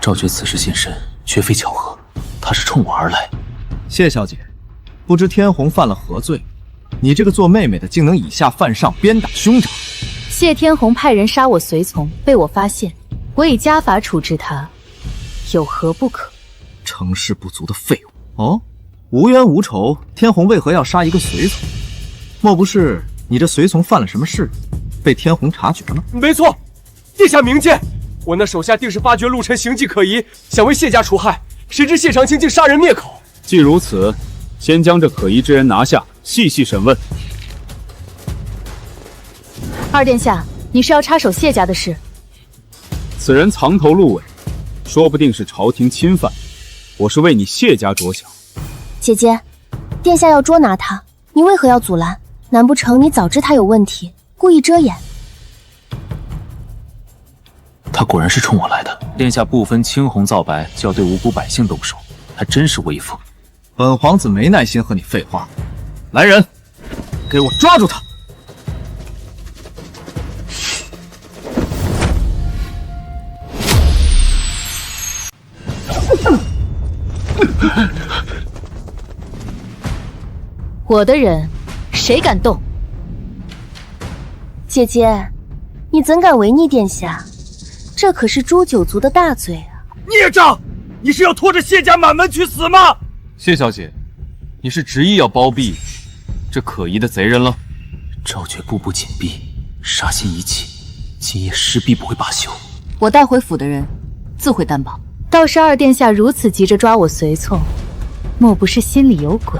赵觉此时现身，绝非巧合，他是冲我而来。谢小姐，不知天虹犯了何罪，你这个做妹妹的竟能以下犯上，鞭打兄长。谢天红派人杀我随从，被我发现，我以家法处置他，有何不可？成事不足的废物！哦，无冤无仇，天红为何要杀一个随从？莫不是你这随从犯了什么事，被天红察觉了？没错，殿下明鉴，我那手下定是发觉陆晨行迹可疑，想为谢家除害，谁知谢长青竟杀人灭口。既如此，先将这可疑之人拿下，细细审问。二殿下，你是要插手谢家的事？此人藏头露尾，说不定是朝廷钦犯。我是为你谢家着想。姐姐，殿下要捉拿他，你为何要阻拦？难不成你早知他有问题，故意遮掩？他果然是冲我来的。殿下不分青红皂白就要对无辜百姓动手，还真是威风。本皇子没耐心和你废话，来人，给我抓住他！我的人，谁敢动？姐姐，你怎敢违逆殿下？这可是诛九族的大罪啊！孽障！你是要拖着谢家满门去死吗？谢小姐，你是执意要包庇这可疑的贼人了？赵觉步步紧逼，杀心一起，今夜势必不会罢休。我带回府的人，自会担保。倒是二殿下如此急着抓我随从，莫不是心里有鬼？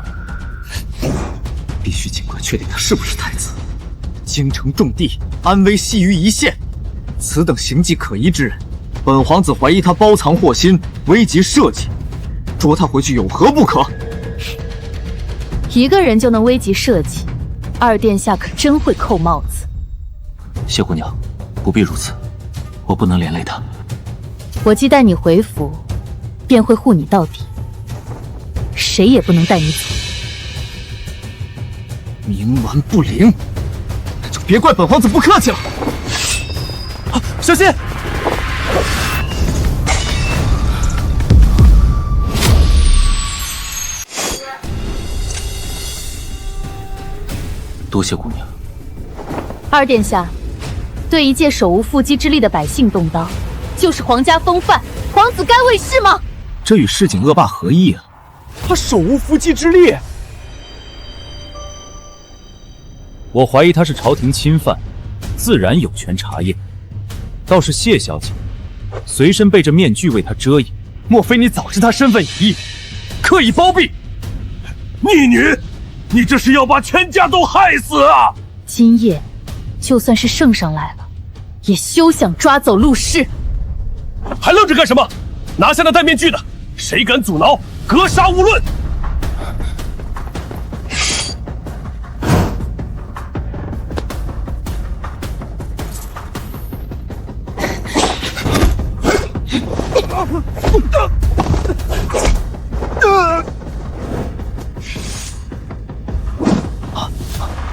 必须尽快确定他是不是太子。京城重地，安危系于一线，此等行迹可疑之人，本皇子怀疑他包藏祸心，危及社稷，捉他回去有何不可？一个人就能危及社稷，二殿下可真会扣帽子。谢姑娘，不必如此，我不能连累他。我既带你回府，便会护你到底，谁也不能带你走。冥顽不灵，那就别怪本皇子不客气了。小心！多谢姑娘。二殿下，对一介手无缚鸡之力的百姓动刀，就是皇家风范，皇子该为是吗？这与市井恶霸何异啊？他手无缚鸡之力。我怀疑他是朝廷钦犯，自然有权查验。倒是谢小姐，随身背着面具为他遮掩，莫非你早知他身份已异，刻意包庇？逆女，你这是要把全家都害死啊！今夜，就算是圣上来了，也休想抓走陆氏。还愣着干什么？拿下那戴面具的，谁敢阻挠，格杀勿论！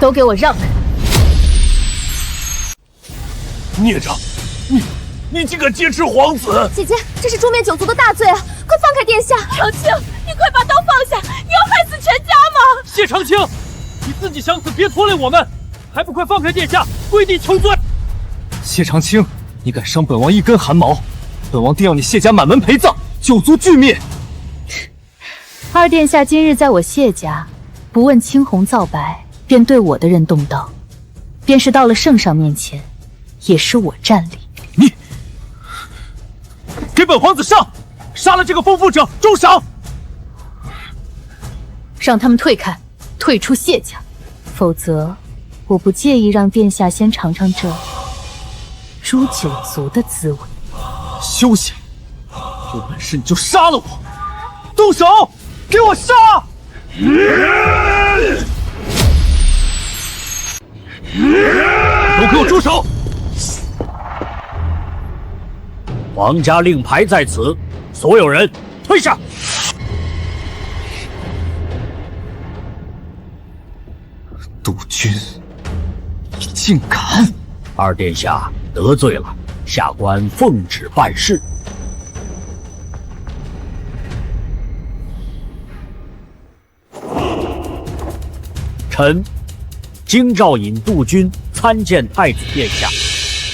都给我让开！孽障，你竟敢劫持皇子！姐姐，这是诛灭九族的大罪啊！快放开殿下！长青，你快把刀放下！你要害死全家吗？谢长青，你自己想死，别拖累我们！还不快放开殿下，跪地求罪！谢长青，你敢伤本王一根汗毛，本王定要你谢家满门陪葬，九族俱灭！二殿下今日在我谢家，不问青红皂白，便对我的人动刀，便是到了圣上面前，也是我占理。你给本皇子上！杀了这个疯妇者，重赏！让他们退开，退出谢家，否则我不介意让殿下先尝尝这诛九族的滋味。休想！有本事你就杀了我！动手！给我杀！都给我住手！皇家令牌在此，所有人退下。督军，你竟敢！二殿下得罪了，下官奉旨办事。臣京兆尹杜君参见太子殿下，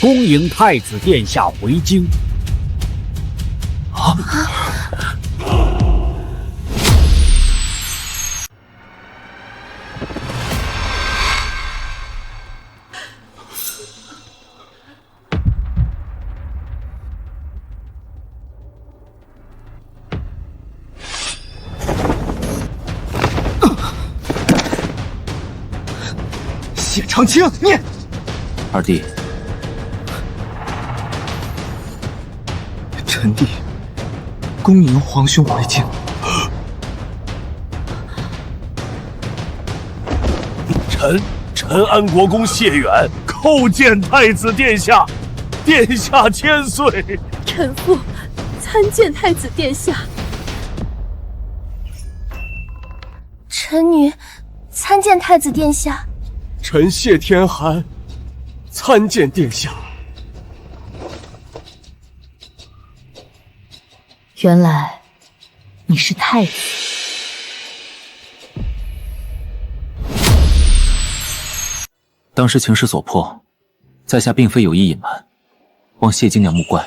恭迎太子殿下回京。谢长青，你二弟，臣弟恭迎皇兄回京。臣安国公谢远叩见太子殿下，殿下千岁。臣妇参见太子殿下。臣女参见太子殿下。臣谢天寒参见殿下。原来你是太子。当时情势所迫，在下并非有意隐瞒，望谢金娘勿怪。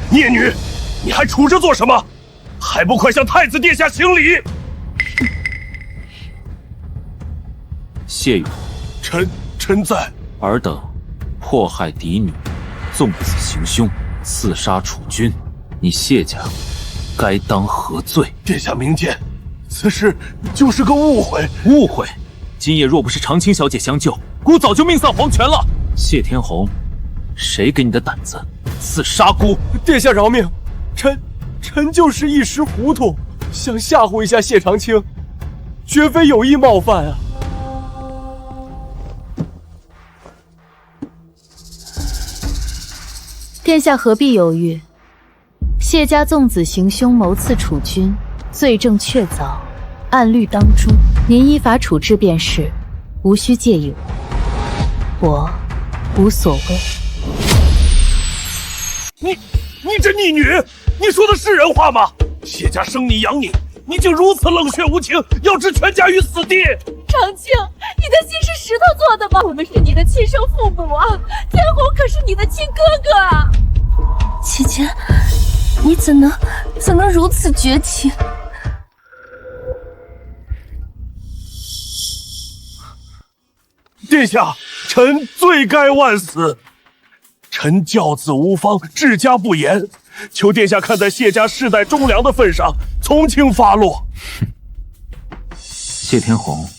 孽女，你还杵着做什么？还不快向太子殿下行礼！谢远，臣在。尔等迫害嫡女，纵子行凶，刺杀储君，你谢家该当何罪？殿下明鉴，此事就是个误会。误会？今夜若不是长青小姐相救，姑早就命丧黄泉了。谢天红，谁给你的胆子刺杀姑？殿下饶命，臣就是一时糊涂，想吓唬一下谢长青，绝非有意冒犯啊。殿下何必犹豫？谢家纵子行凶，谋刺储君，罪证确凿，按律当诛。您依法处置便是，无需介意我无所谓。你这逆女，你说的是人话吗？谢家生你养你，你竟如此冷血无情，要置全家于死地！长青，你的心是石头做的吗？我们是你的亲生父母啊，天红可是你的亲哥哥啊！姐姐，你怎能如此绝情？殿下，臣罪该万死。臣教子无方，治家不严，求殿下看在谢家世代忠良的份上，从轻发落。谢天红，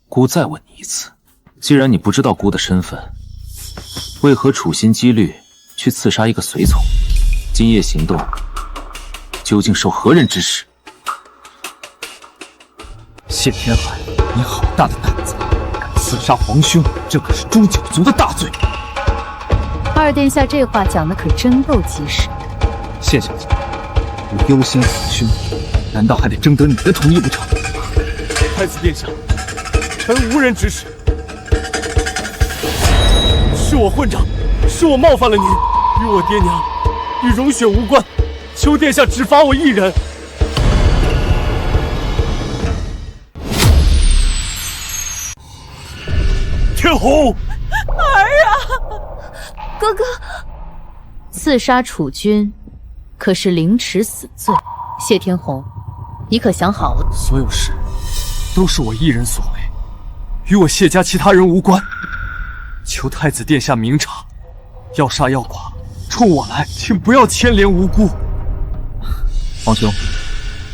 姑再问你一次，既然你不知道姑的身份，为何处心积虑去刺杀一个随从？今夜行动究竟受何人指使？谢天寒，你好大的胆子，敢刺杀皇兄，这可是诛九族的大罪。二殿下这话讲的可真够及时。谢小姐，我优先死兄，难道还得征得你的同意不成？太子殿下，臣无人指使，是我混账，是我冒犯了您，与我爹娘，与荣雪无关，求殿下只罚我一人。天红，儿啊！哥哥，刺杀储君，可是凌迟死罪。谢天红，你可想好了？所有事都是我一人所为，与我谢家其他人无关。求太子殿下明察，要杀要剐，冲我来，请不要牵连无辜。皇兄，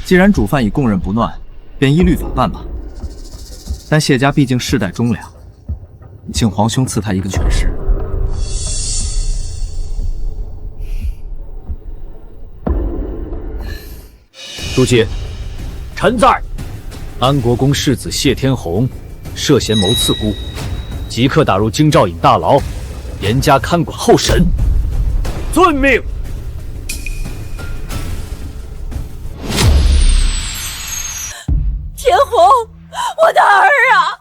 既然主犯已供认不乱，便依律法办吧。但谢家毕竟世代忠良，请皇兄赐他一个全尸。如今，臣在。安国公世子谢天红涉嫌谋刺姑，即刻打入京兆尹大牢，严加看管候审。遵命。天红，我的儿啊，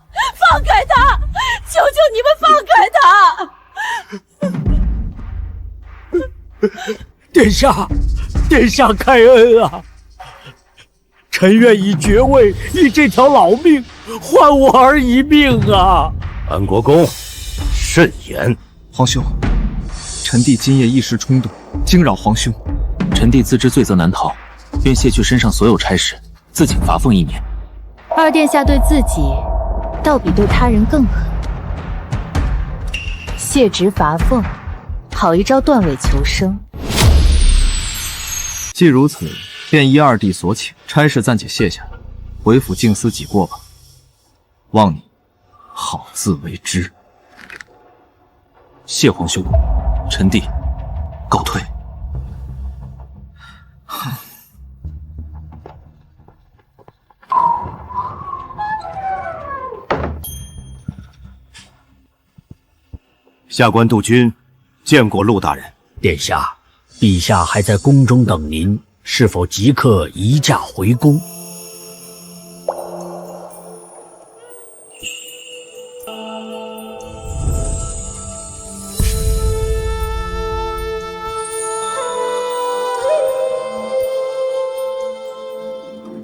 放开他！求求你们放开他！殿下，殿下开恩啊！臣愿以爵位，以这条老命换我儿一命啊！安国公，慎言。皇兄，臣弟今夜一时冲动，惊扰皇兄。臣弟自知罪责难逃，愿卸去身上所有差事，自请罚俸1年。二殿下对自己，倒比对他人更狠。卸职罚俸，好一招断尾求生。既如此，便依二弟所请，差事暂且卸下，回府静思己过吧。望你好自为之。谢皇兄，臣弟告退。下官杜君见过陆大人。殿下，陛下还在宫中等您，是否即刻移驾回宫？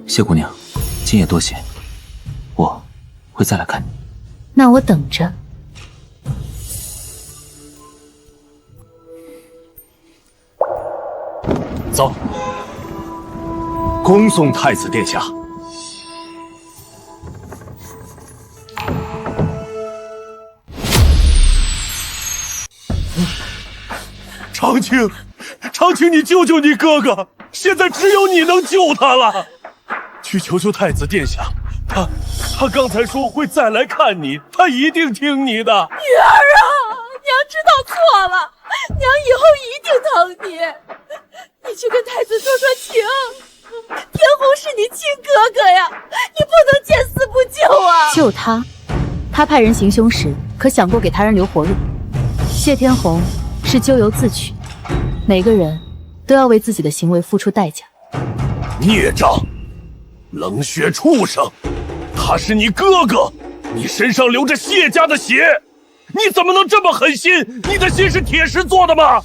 谢姑娘，今夜多谢，我会再来看你。那我等着。走，恭送太子殿下。长青，长青，你救救你哥哥！现在只有你能救他了。去求求太子殿下，他刚才说会再来看你，他一定听你的。女儿啊，娘知道错了，娘以后一定疼你。你去跟太子说说情，天红是你亲哥哥呀，你不能见死不救啊！救他？他派人行凶时，可想过给他人留活路？谢天红是咎由自取，每个人都要为自己的行为付出代价。孽障！冷血畜生！他是你哥哥，你身上流着谢家的血，你怎么能这么狠心？你的心是铁石做的吗？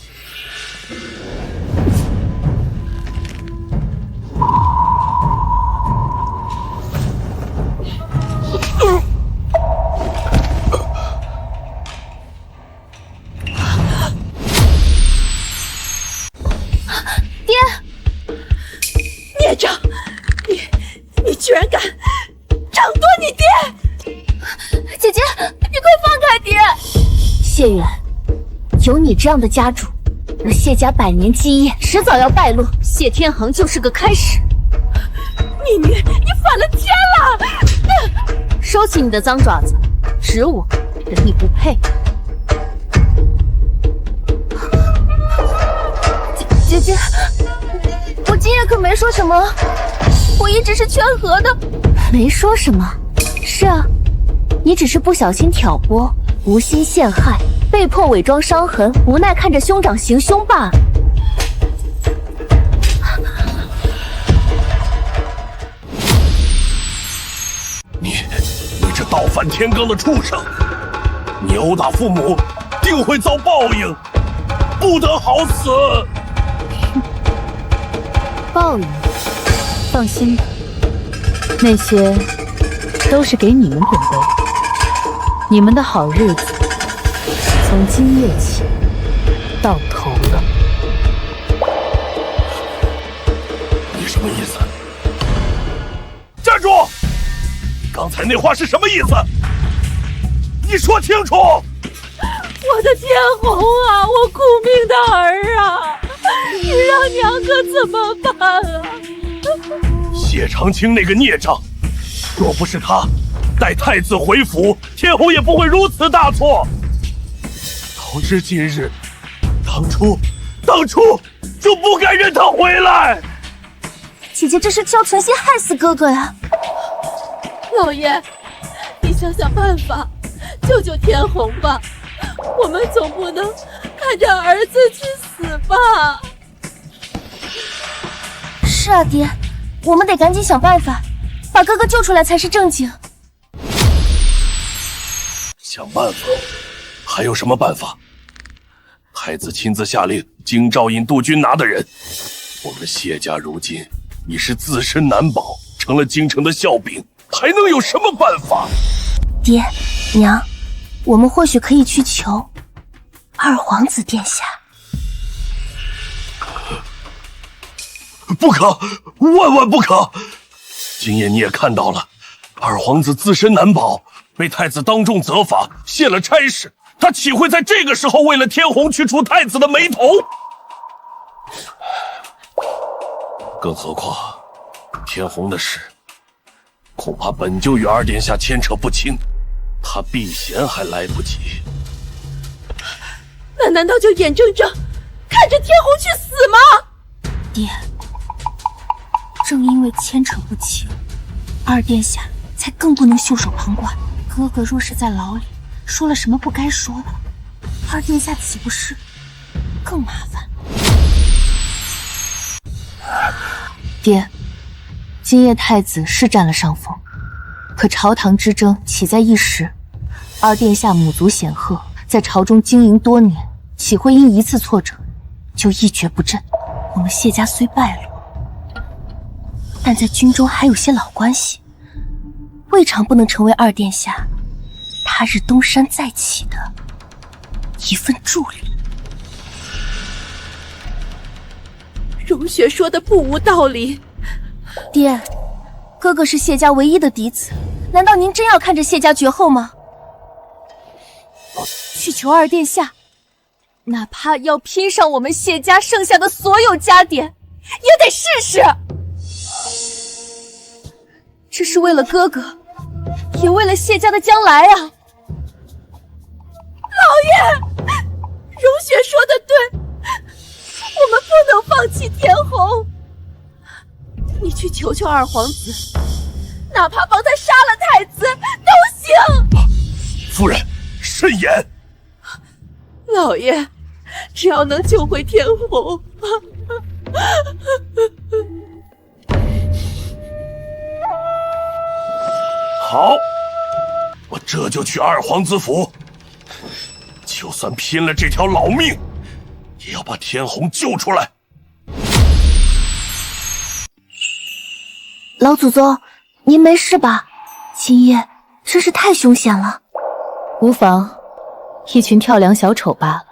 爹，孽障！你居然敢掌夺你爹！姐姐，你快放开爹！谢远，有你这样的家主，那谢家100年基业迟早要败落。谢天恒就是个开始。逆女，你反了天了！收起你的脏爪子，指我，人你不配。姐姐，我今夜可没说什么，我一直是劝和的。没说什么？是啊，你只是不小心挑拨，无心陷害，被迫伪装伤痕，无奈看着兄长行凶罢了。你这倒反天罡的畜生！你殴打父母，定会遭报应，不得好死！报应？放心吧，那些都是给你们准备的。你们的好日子从今夜起到头了。你什么意思？站住！刚才那话是什么意思？你说清楚！我的天红啊，我苦命的儿啊，你让娘可怎么办啊？谢长青那个孽障，若不是他带太子回府，天红也不会如此大错。早知今日，当初就不该任他回来。姐姐这是挑存心害死哥哥呀！老爷，你想想办法，救救天红吧！我们总不能看着儿子去死吧？是啊，爹，我们得赶紧想办法，把哥哥救出来才是正经。想办法？还有什么办法？太子亲自下令京兆尹杜君拿的人，我们谢家如今已是自身难保，成了京城的笑柄，还能有什么办法？爹娘，我们或许可以去求二皇子殿下。不可，万万不可！今夜你也看到了，二皇子自身难保，被太子当众责罚，卸了差事，他岂会在这个时候为了天虹去除太子的眉头？更何况，天虹的事，恐怕本就与二殿下牵扯不清，他避嫌还来不及。那难道就眼睁睁看着天虹去死吗？爹，正因为牵扯不清，二殿下才更不能袖手旁观。哥哥若是在牢里说了什么不该说的，二殿下岂不是更麻烦？爹，今夜太子是占了上风，可朝堂之争岂在一时？二殿下母族显赫，在朝中经营多年，岂会因一次挫折就一蹶不振？我们谢家虽败落，但在军中还有些老关系，未尝不能成为二殿下他日东山再起的一份助力。荣雪说的不无道理。爹，哥哥是谢家唯一的嫡子，难道您真要看着谢家绝后吗？去求二殿下，哪怕要拼上我们谢家剩下的所有家典，也得试试。这是为了哥哥，也为了谢家的将来啊！老爷，荣雪说的对，我们不能放弃天虹。你去求求二皇子，哪怕帮他杀了太子都行。夫人，慎言。老爷，只要能救回天虹。好，我这就去二皇子府，就算拼了这条老命，也要把天虹救出来。老祖宗，您没事吧？今夜真是太凶险了。无妨，一群跳梁小丑罢了。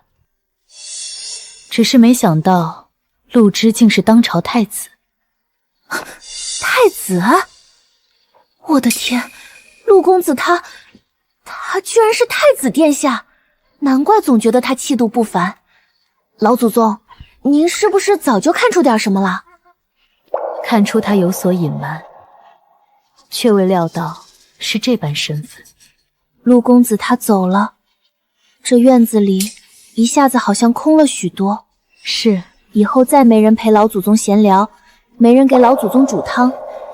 只是没想到，陆之竟是当朝太子。太子？我的天，陆公子他居然是太子殿下，难怪总觉得他气度不凡。老祖宗，您是不是早就看出点什么了？看出他有所隐瞒，却未料到是这般身份。陆公子他走了，这院子里一下子好像空了许多。是，以后再没人陪老祖宗闲聊，没人给老祖宗煮汤，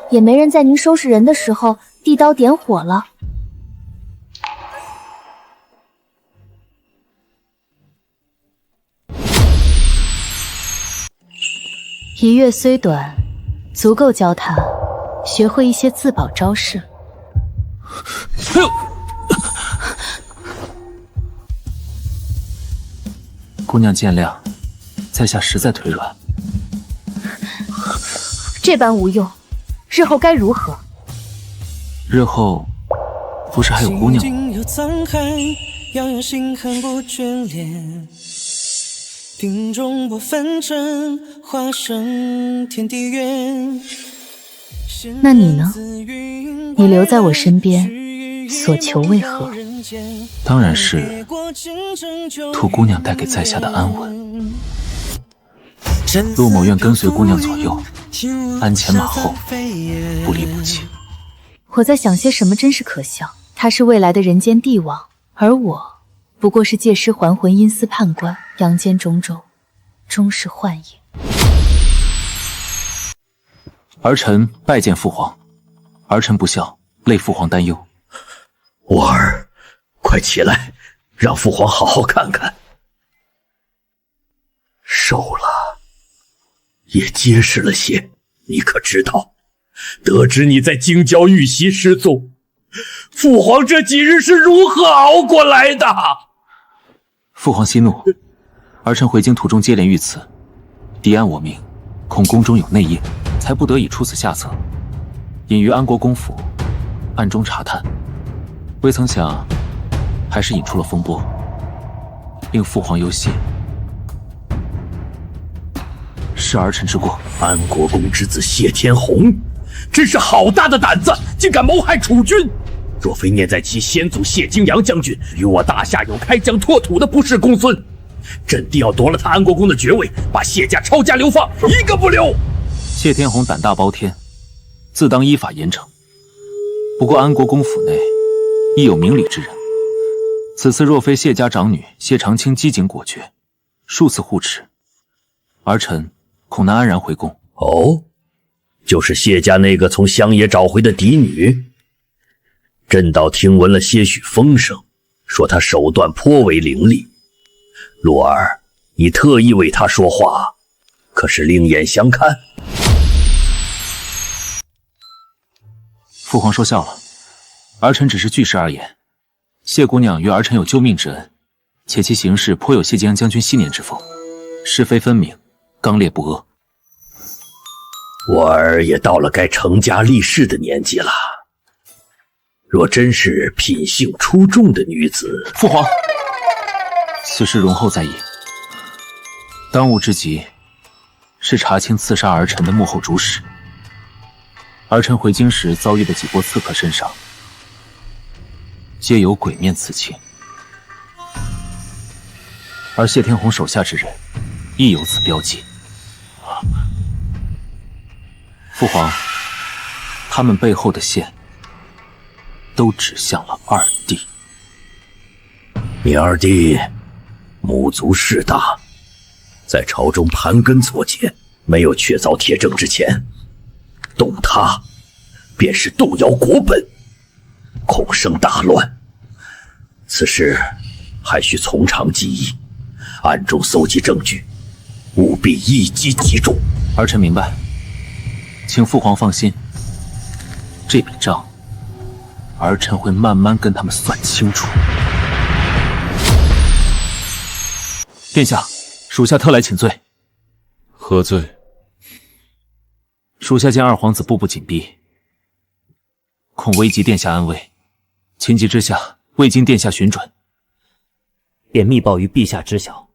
也没人在您收拾人的时候递刀点火了。一月虽短，足够教他学会一些自保招式。姑娘见谅，在下实在腿软。这般无用，日后该如何？日后不是还有姑娘吗？鼎中我纷争，化生天地远。那你呢？你留在我身边，所求为何？当然是图姑娘带给在下的安稳。陆某愿跟随姑娘左右，鞍前马后，不离不弃。我在想些什么，真是可笑。他是未来的人间帝王，而我不过是借尸还魂阴司判官，阳间种种，终是幻影。儿臣拜见父皇，儿臣不孝，累父皇担忧。我儿，快起来，让父皇好好看看。瘦了，也结实了些。你可知道，得知你在京郊遇袭失踪，父皇这几日是如何熬过来的？父皇息怒，儿臣回京途中接连遇刺，敌安我命，恐宫中有内应，才不得已出此下策。隐于安国公府，暗中查探，未曾想还是引出了风波，令父皇忧谢。是儿臣之过。安国公之子谢天红，真是好大的胆子，竟敢谋害楚军！若非念在其先祖谢金阳将军与我大夏有开疆拓土的不世公孙，朕定要夺了他安国公的爵位，把谢家抄家流放，一个不留。谢天红胆大包天，自当依法严惩。不过安国公府内亦有明理之人，此次若非谢家长女谢长青机警果决，数次护持，儿臣恐难安然回宫。哦，就是谢家那个从乡野找回的嫡女。朕倒听闻了些许风声，说她手段颇为凌厉。洛儿，你特意为她说话，可是另眼相看？父皇说笑了，儿臣只是据事而言。谢姑娘与儿臣有救命之恩，且其行事颇有谢金阳将军昔年之风，是非分明，刚烈不阿。我儿也到了该成家立室的年纪了。若真是品性出众的女子，父皇，此事容后再议。当务之急是查清刺杀儿臣的幕后主使。儿臣回京时遭遇的几波刺客身上，皆有鬼面刺青，而谢天红手下之人亦有此标记。父皇，他们背后的线都指向了二弟。你二弟母族势大，在朝中盘根错节，没有确凿铁证之前，动他便是动摇国本，恐生大乱。此事还需从长计议，暗中搜集证据，务必一击即中。儿臣明白，请父皇放心，这笔账儿臣会慢慢跟他们算清楚。殿下，属下特来请罪。何罪？属下见二皇子步步紧逼，恐危及殿下安危，情急之下未经殿下询准，便密报于陛下知晓，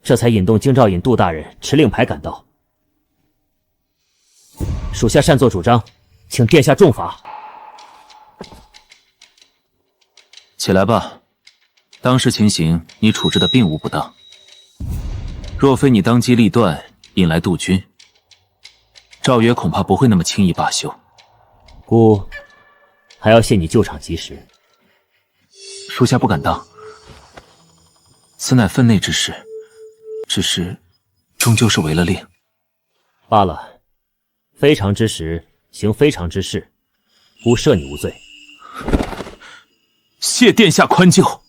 这才引动京兆尹杜大人持令牌赶到。属下擅作主张，请殿下重罚。起来吧，当时情形你处置的并无不当，若非你当机立断引来杜军，赵约恐怕不会那么轻易罢休。姑还要谢你救场及时。属下不敢当，此乃分内之事，只是终究是违了令。罢了，非常之时行非常之事，姑赦你无罪。谢殿下宽宥。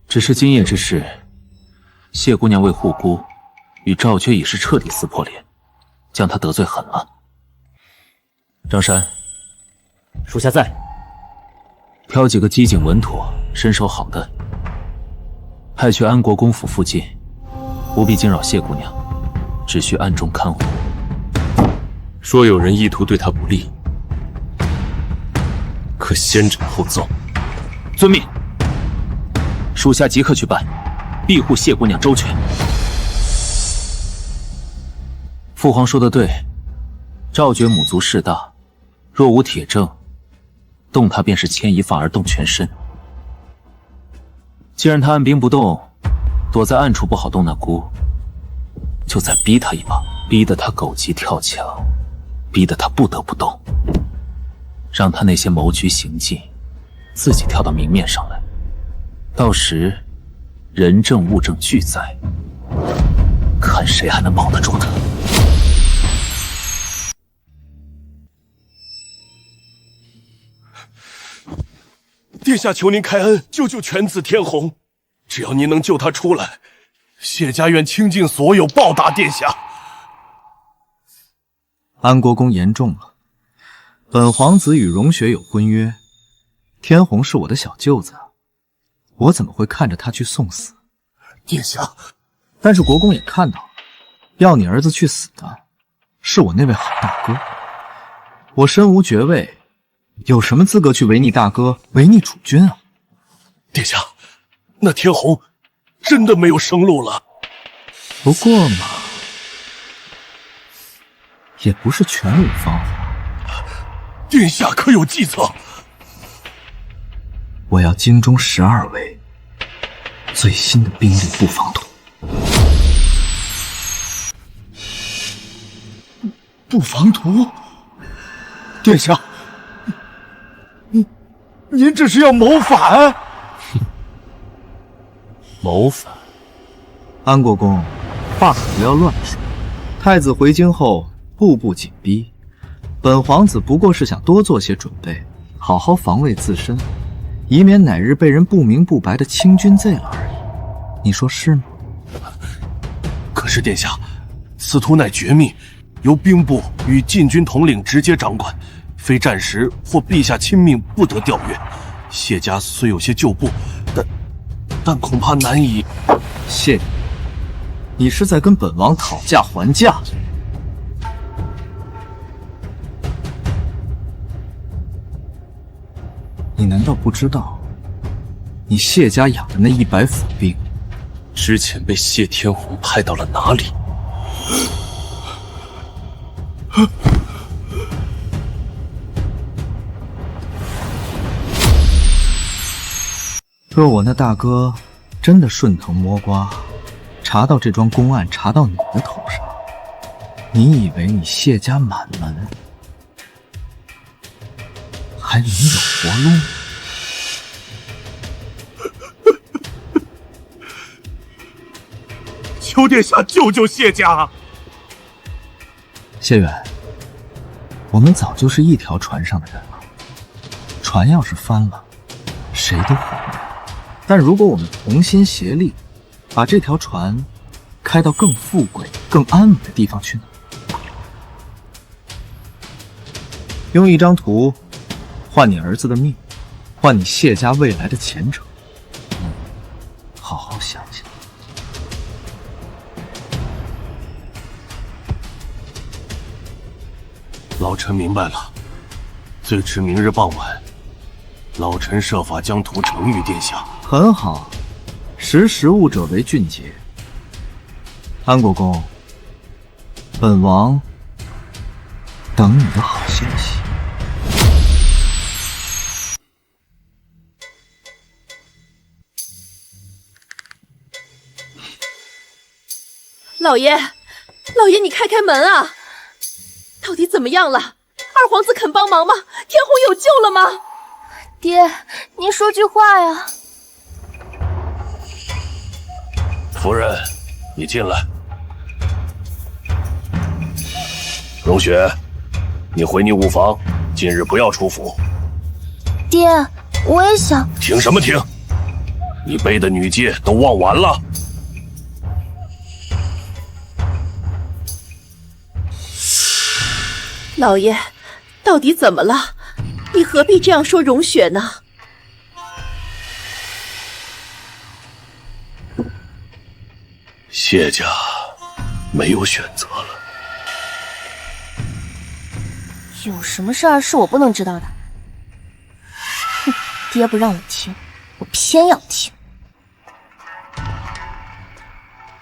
只是今夜之事，谢姑娘为护姑，与赵缺已是彻底撕破脸，将她得罪狠了。张山，属下在。挑几个机警稳妥、身手好的，派去安国公府附近，不必惊扰谢姑娘，只需暗中看护。说有人意图对她不利，可先斩后奏。遵命。属下即刻去办，庇护谢姑娘周全。父皇说的对，赵觉母族势大，若无铁证，动他便是牵一发而动全身。既然他按兵不动，躲在暗处不好动那姑，就再逼他一把，逼得他狗急跳墙，逼得他不得不动，让他那些谋局行径自己跳到明面上来。到时人证物证俱在，看谁还能保得住他。殿下求您开恩，救救犬子天红。只要您能救他出来，谢家愿倾尽所有报答殿下。安国公言重了，本皇子与荣雪有婚约，天红是我的小舅子，我怎么会看着他去送死？殿下，但是国公也看到了，要你儿子去死的，是我那位好大哥。我身无爵位，有什么资格去违逆大哥、违逆主君啊？殿下，那天红真的没有生路了。不过嘛，也不是全无方法。殿下可有计策？我要京中12位最新的兵力布防图。布防图？殿下，您这是要谋反？谋反？安国公，话可不要乱说。太子回京后，步步紧逼，本皇子不过是想多做些准备，好好防卫自身，以免哪日被人不明不白的清君罪了而已。你说是吗？可是殿下，此图乃绝密，由兵部与禁军统领直接掌管，非战时或陛下亲命不得调阅。谢家虽有些旧部，但恐怕难以。谢你，你是在跟本王讨价还价？你难道不知道，你谢家养的那100府兵，之前被谢天红派到了哪里？若我那大哥真的顺藤摸瓜，查到这桩公案，查到你的头上，你以为你谢家满门还能有活路？求殿下救救谢家！谢远，我们早就是一条船上的人了，船要是翻了，谁都活不了。但如果我们同心协力，把这条船开到更富贵、更安稳的地方去呢？用一张图换你儿子的命，换你谢家未来的前程，好好想想。老臣明白了，最迟明日傍晚，老臣设法将图呈于殿下。很好，识时务者为俊杰。安国公，本王等你的好消息。老爷，老爷，你开开门啊！到底怎么样了？二皇子肯帮忙吗？天红有救了吗？爹，您说句话呀！夫人，你进来。荣雪，你回你屋房，今日不要出府。爹，我也想。停什么停？你背的女戒都忘完了？老爷，到底怎么了？你何必这样说荣雪呢？谢家没有选择了。有什么事儿是我不能知道的？哼，爹不让我听，我偏要听。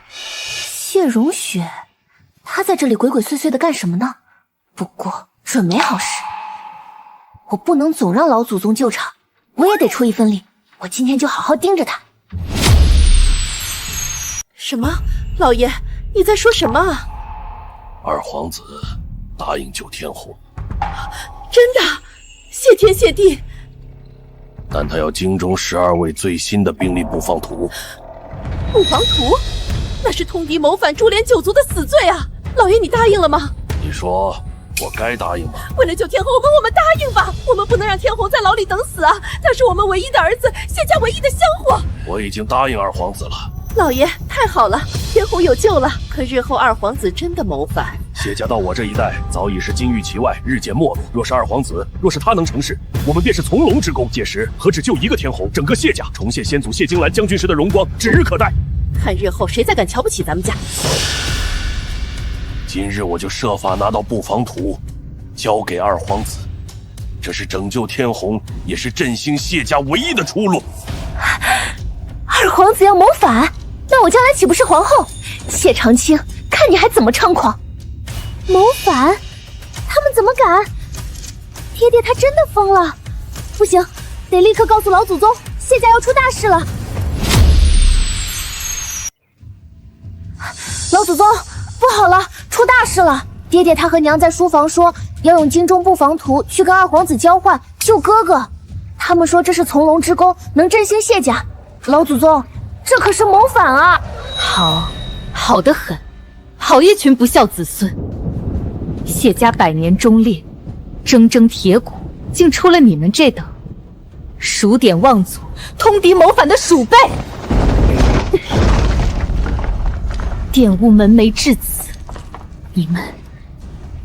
谢荣雪，她在这里鬼鬼祟祟的干什么呢？不过准没好事，我不能总让老祖宗救场，我也得出一份力。我今天就好好盯着他。什么？老爷，你在说什么啊？二皇子答应救天红。真的？谢天谢地。但他要京中12位最新的兵力布防图。布防图？那是通敌谋反株连9族的死罪啊！老爷，你答应了吗？你说我该答应吗？为了救天红，我们答应吧！我们不能让天红在牢里等死啊！他是我们唯一的儿子，谢家唯一的香火。我已经答应二皇子了。老爷，太好了，天红有救了。可日后二皇子真的谋反，谢家到我这一代早已是金玉其外，日渐没落。若是二皇子，若是他能成事，我们便是从龙之功。届时何止救一个天红，整个谢家重现先祖谢金兰将军时的荣光，指日可待。看日后谁再敢瞧不起咱们家。今日我就设法拿到布防图，交给二皇子，这是拯救天虹，也是振兴谢家唯一的出路。二皇子要谋反，那我将来岂不是皇后？谢长青，看你还怎么猖狂！谋反？他们怎么敢？爹爹他真的疯了！不行，得立刻告诉老祖宗，谢家要出大事了。老祖宗，不好了，出大事了！爹爹他和娘在书房说，要用京中布防图去跟二皇子交换，救哥哥。他们说这是从龙之功，能振兴谢家。老祖宗，这可是谋反啊！好得很，好一群不孝子孙！谢家百年忠烈，铮铮铁骨，竟出了你们这等数典忘祖、通敌谋反的鼠辈！玷污门楣至此，你们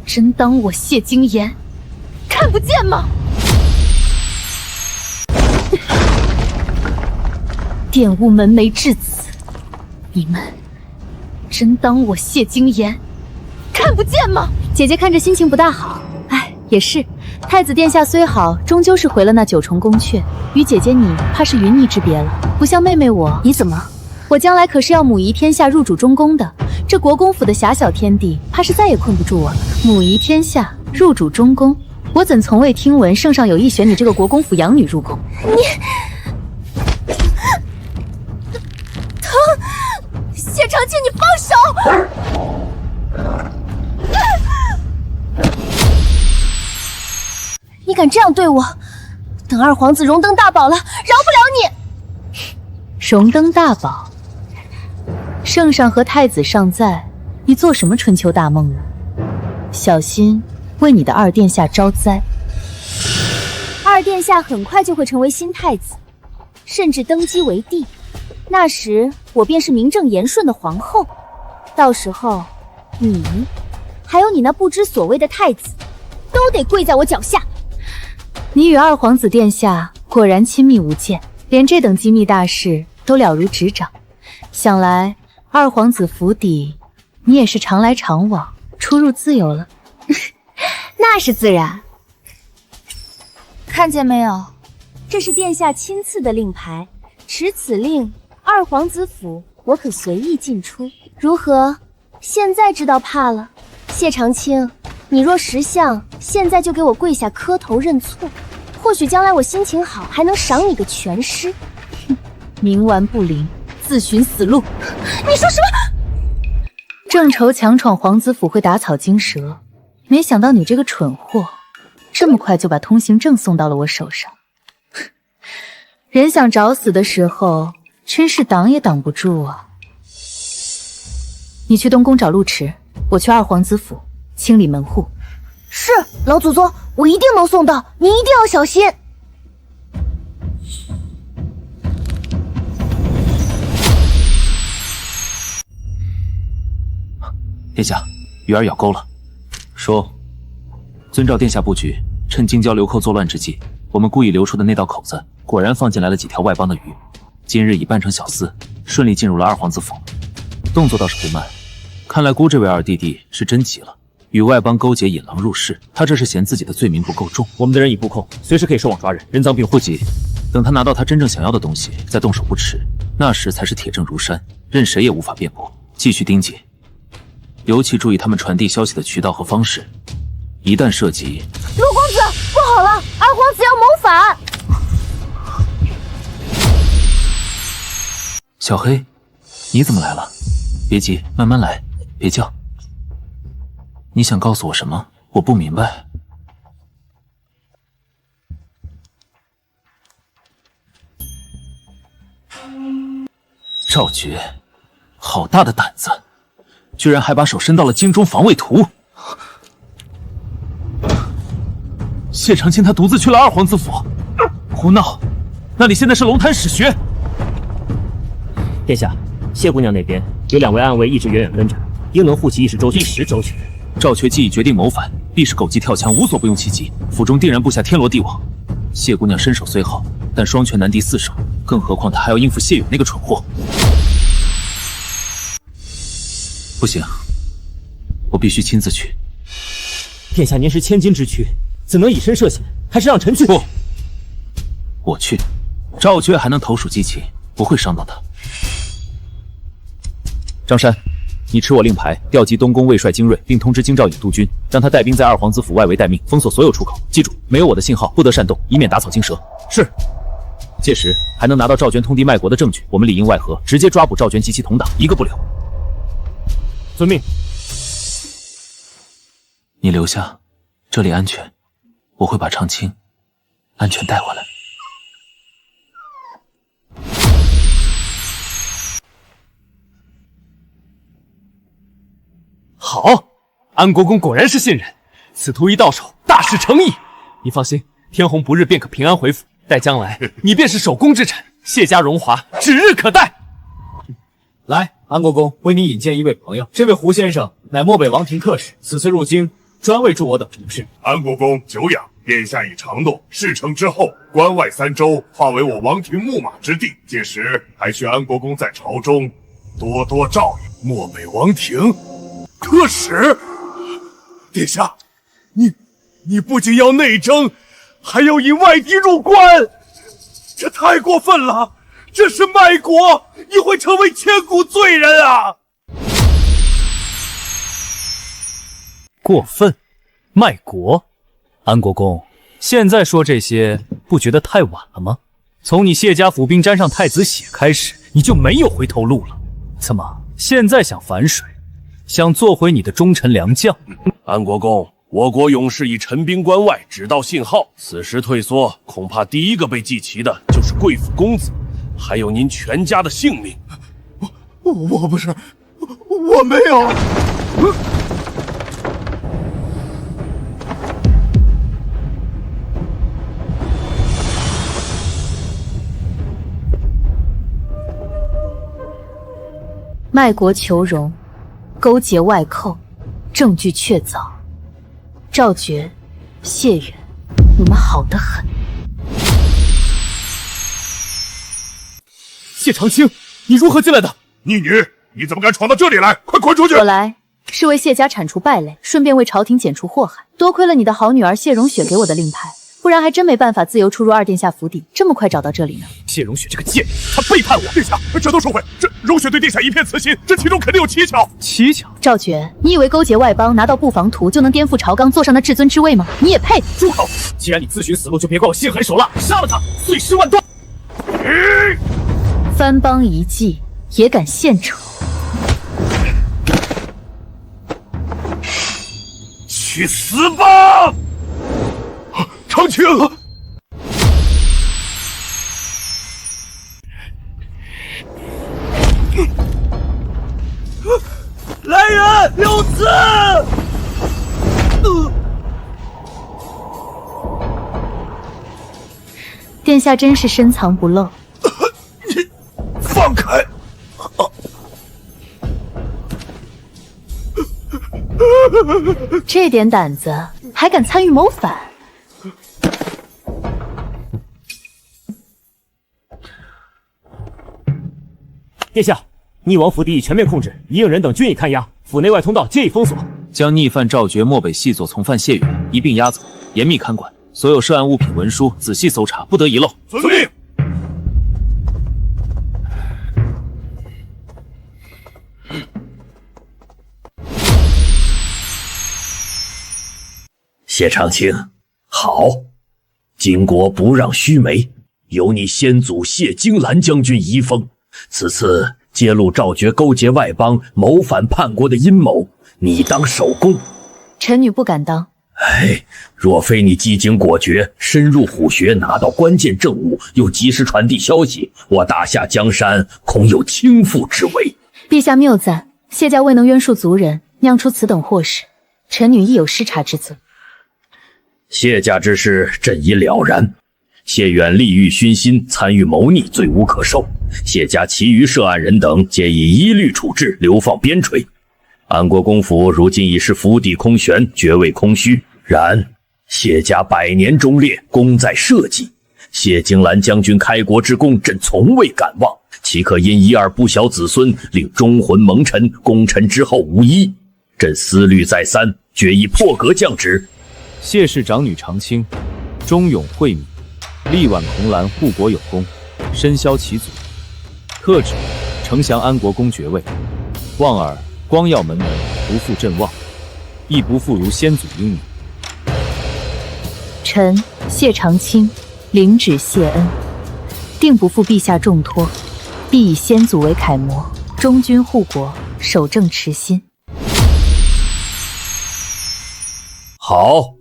真当我谢金言看不见吗？玷污门楣至此，你们真当我谢金言看不见吗？姐姐看着心情不大好。哎，也是，太子殿下虽好，终究是回了那9重宫阙，与姐姐你怕是云泥之别了。不像妹妹我，你怎么？我将来可是要母仪天下，入主中宫的。这国公府的狭小天地，怕是再也困不住我了。母仪天下，入主中宫，我怎从未听闻圣上有意选你这个国公府养女入宫？你疼！谢长青，你放手！你敢这样对我？等二皇子荣登大宝了，饶不了你！荣登大宝？圣上和太子尚在，你做什么春秋大梦呢？小心为你的二殿下招灾。二殿下很快就会成为新太子，甚至登基为帝，那时我便是名正言顺的皇后。到时候，你还有你那不知所谓的太子，都得跪在我脚下。你与二皇子殿下果然亲密无间，连这等机密大事都了如指掌。想来二皇子府邸，你也是常来常往，出入自由了。那是自然。看见没有，这是殿下亲赐的令牌，持此令，二皇子府我可随意进出。如何？现在知道怕了？谢长青，你若识相，现在就给我跪下磕头认错，或许将来我心情好，还能赏你个全尸。哼，冥顽不灵，自寻死路。你说什么？正愁强闯皇子府会打草惊蛇，没想到你这个蠢货，这么快就把通行证送到了我手上。人想找死的时候，真是挡也挡不住啊！你去东宫找陆池，我去二皇子府清理门户。是，老祖宗，我一定能送到，您一定要小心。殿下，鱼儿咬钩了。说，遵照殿下布局，趁京郊流寇作乱之际，我们故意留出的那道口子，果然放进来了几条外邦的鱼。今日已扮成小厮，顺利进入了二皇子府，动作倒是不慢。看来姑这位二弟弟是真急了，与外邦勾结引狼入室，他这是嫌自己的罪名不够重。我们的人已布控，随时可以收网抓人，人赃并获。不急，等他拿到他真正想要的东西，再动手不迟。那时才是铁证如山，任谁也无法辩驳。继续盯紧，尤其注意他们传递消息的渠道和方式，一旦涉及……陆公子，不好了，二皇子要谋反！小黑，你怎么来了？别急，慢慢来，别叫。你想告诉我什么？我不明白。赵觉，好大的胆子，居然还把手伸到了京中防卫图。谢长青他独自去了二皇子府，胡闹！那里现在是龙潭史学。殿下，谢姑娘那边有2位暗卫一直远远跟着，应能护其一时周全。赵缺既已决定谋反，必是狗急跳墙，无所不用其极，府中定然布下天罗地网。谢姑娘身手虽好，但双拳难敌4手，更何况她还要应付谢远那个蠢货。不行，我必须亲自去。殿下，您是千金之躯，怎能以身涉险？还是让臣去？不，我去，赵觉还能投鼠忌器，不会伤到他。张山，你持我令牌，调集东宫卫帅精锐，并通知京兆尹督军，让他带兵在二皇子府外围待命，封锁所有出口。记住，没有我的信号，不得擅动，以免打草惊蛇。是。届时还能拿到赵娟通敌卖国的证据，我们里应外合，直接抓捕赵娟及其同党，一个不留。遵命。你留下，这里安全，我会把长青安全带回来。好，安国公果然是信任，此图一到手，大事成矣。你放心，天虹不日便可平安回府。待将来，你便是首功之臣，谢家荣华指日可待。来，安国公为你引荐一位朋友，这位胡先生乃漠北王庭特使，此次入京专为助我等成事。安国公久仰，殿下已承诺，事成之后，关外3州化为我王庭牧马之地，届时还需安国公在朝中多多照应。漠北王庭特使，殿下，你不仅要内征，还要引外敌入关，这太过分了！这是卖国，你会成为千古罪人啊！过分，卖国？安国公，现在说这些，不觉得太晚了吗？从你谢家府兵沾上太子血开始，你就没有回头路了。怎么，现在想反水，想做回你的忠臣良将？安国公，我国勇士已陈兵关外，直到信号，此时退缩，恐怕第一个被记齐的就是贵府公子，还有您全家的性命。我不是，我没有。卖国求荣，勾结外寇，证据确凿。赵觉、谢远，你们好得很。谢长青，你如何进来的？逆女，你怎么敢闯到这里来？快滚出去！我来是为谢家铲除败类，顺便为朝廷减除祸害。多亏了你的好女儿谢荣雪给我的令牌，不然还真没办法自由出入二殿下府邸，这么快找到这里呢。谢荣雪这个贱人，她背叛我！殿下，这都收回。这荣雪对殿下一片慈心，这其中肯定有蹊跷。蹊跷？赵觉，你以为勾结外邦，拿到布防图就能颠覆朝纲，坐上那至尊之位吗？你也配？住口！既然你自寻死路，就别怪我心狠手辣，杀了他，碎尸万段！番邦一计，也敢献丑？去死吧！长青，来人，有刺！殿下真是深藏不露。放开！这点胆子还敢参与谋反？殿下，逆王府邸已全面控制，一应人等均已看押，府内外通道皆已封锁。将逆犯赵觉、漠北细作从犯谢远一并押走，严密看管，所有涉案物品文书仔细搜查，不得遗漏。遵命。谢长青，好，巾帼不让须眉，有你先祖谢金兰将军遗风。此次揭露赵觉勾结外邦、谋反叛国的阴谋，你当首功。臣女不敢当。若非你机警果决，深入虎穴，拿到关键证物，又及时传递消息，我大夏江山恐有倾覆之危。陛下谬赞，谢家未能约束族人，酿出此等祸事，臣女亦有失察之责。谢家之事，朕已了然。谢远利欲熏心，参与谋逆，罪无可恕。谢家其余涉案人等，皆已一律处置，流放边陲。安国公府如今已是府邸空悬，爵位空虚。然谢家百年忠烈，功在社稷，谢荆兰将军开国之功，朕从未敢忘。岂可因一二不肖子孙，令忠魂蒙尘，功臣之后无一？朕思虑再三，决意破格降旨。谢氏长女长青，忠勇惠民，力挽红蓝，护国有功，身消其祖。特旨：承降安国公爵位，望尔光耀门楣，不负朕望，亦不负如先祖英名。臣谢长青领旨谢恩，定不负陛下重托，必以先祖为楷模，忠君护国，守正持新。好，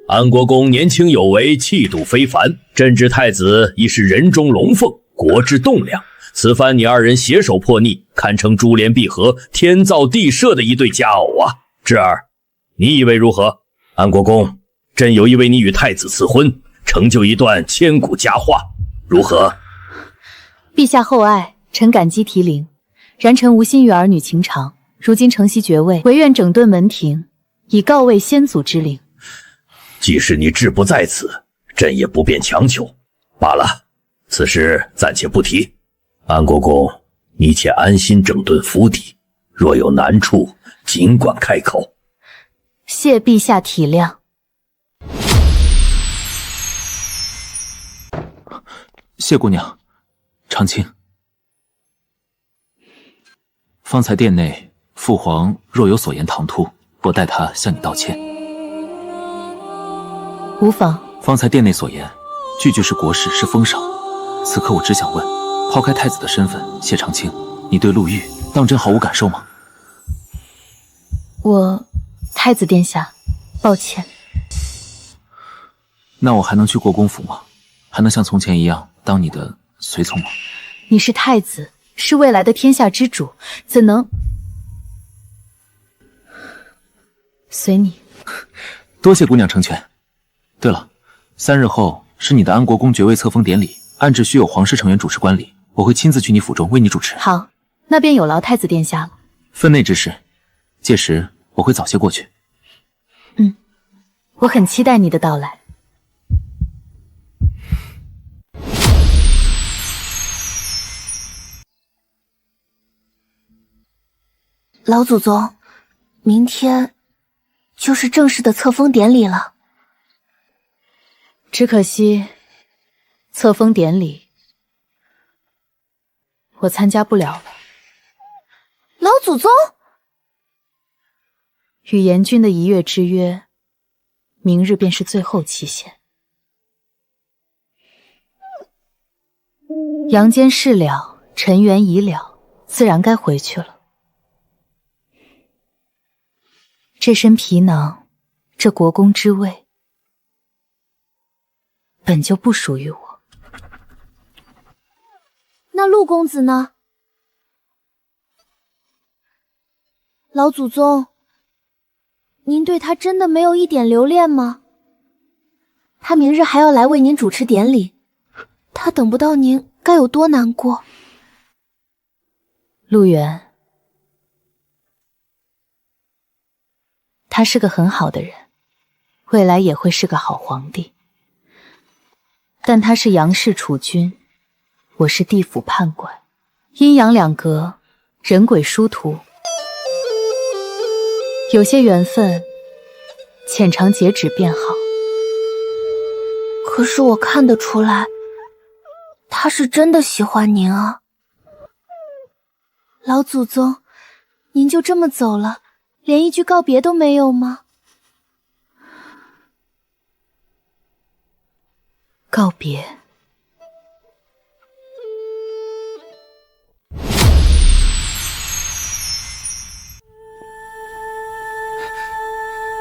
安国公年轻有为，气度非凡。朕知太子已是人中龙凤，国之栋梁。此番你二人携手破逆，堪称珠联璧合、天造地设的一对佳偶啊！智儿，你以为如何？安国公，朕有意为你与太子赐婚，成就一段千古佳话，如何？陛下厚爱，臣感激提灵。然臣无心于儿女情长，如今承袭爵位，唯愿整顿门庭，以告慰先祖之灵。即使你志不在此，朕也不便强求。罢了，此事暂且不提。安国公，你且安心整顿府邸，若有难处，尽管开口。谢陛下体谅。谢姑娘，长青，方才殿内父皇若有所言唐突，我代他向你道歉。无妨。方才殿内所言，句句是国事，是封赏。此刻我只想问，抛开太子的身份，谢长青，你对陆玉当真毫无感受吗？太子殿下，抱歉。那我还能去国公府吗？还能像从前一样当你的随从吗？你是太子，是未来的天下之主，怎能随你？多谢姑娘成全。对了，3日后是你的安国公爵位册封典礼，按制须有皇室成员主持观礼，我会亲自去你府中为你主持。好，那便有劳太子殿下了。分内之事，届时我会早些过去。我很期待你的到来。老祖宗，明天就是正式的册封典礼了。只可惜，册封典礼我参加不了了。老祖宗，与严君的1月之约，明日便是最后期限。阳间事了，尘缘已了，自然该回去了。这身皮囊，这国公之位，本就不属于我。那陆公子呢？老祖宗，您对他真的没有一点留恋吗？他明日还要来为您主持典礼，他等不到您该有多难过。陆源，他是个很好的人，未来也会是个好皇帝。但他是杨氏储君，我是地府判官，阴阳两隔，人鬼殊途。有些缘分，浅尝辄止便好。可是我看得出来，他是真的喜欢您啊。老祖宗，您就这么走了，连一句告别都没有吗？告别。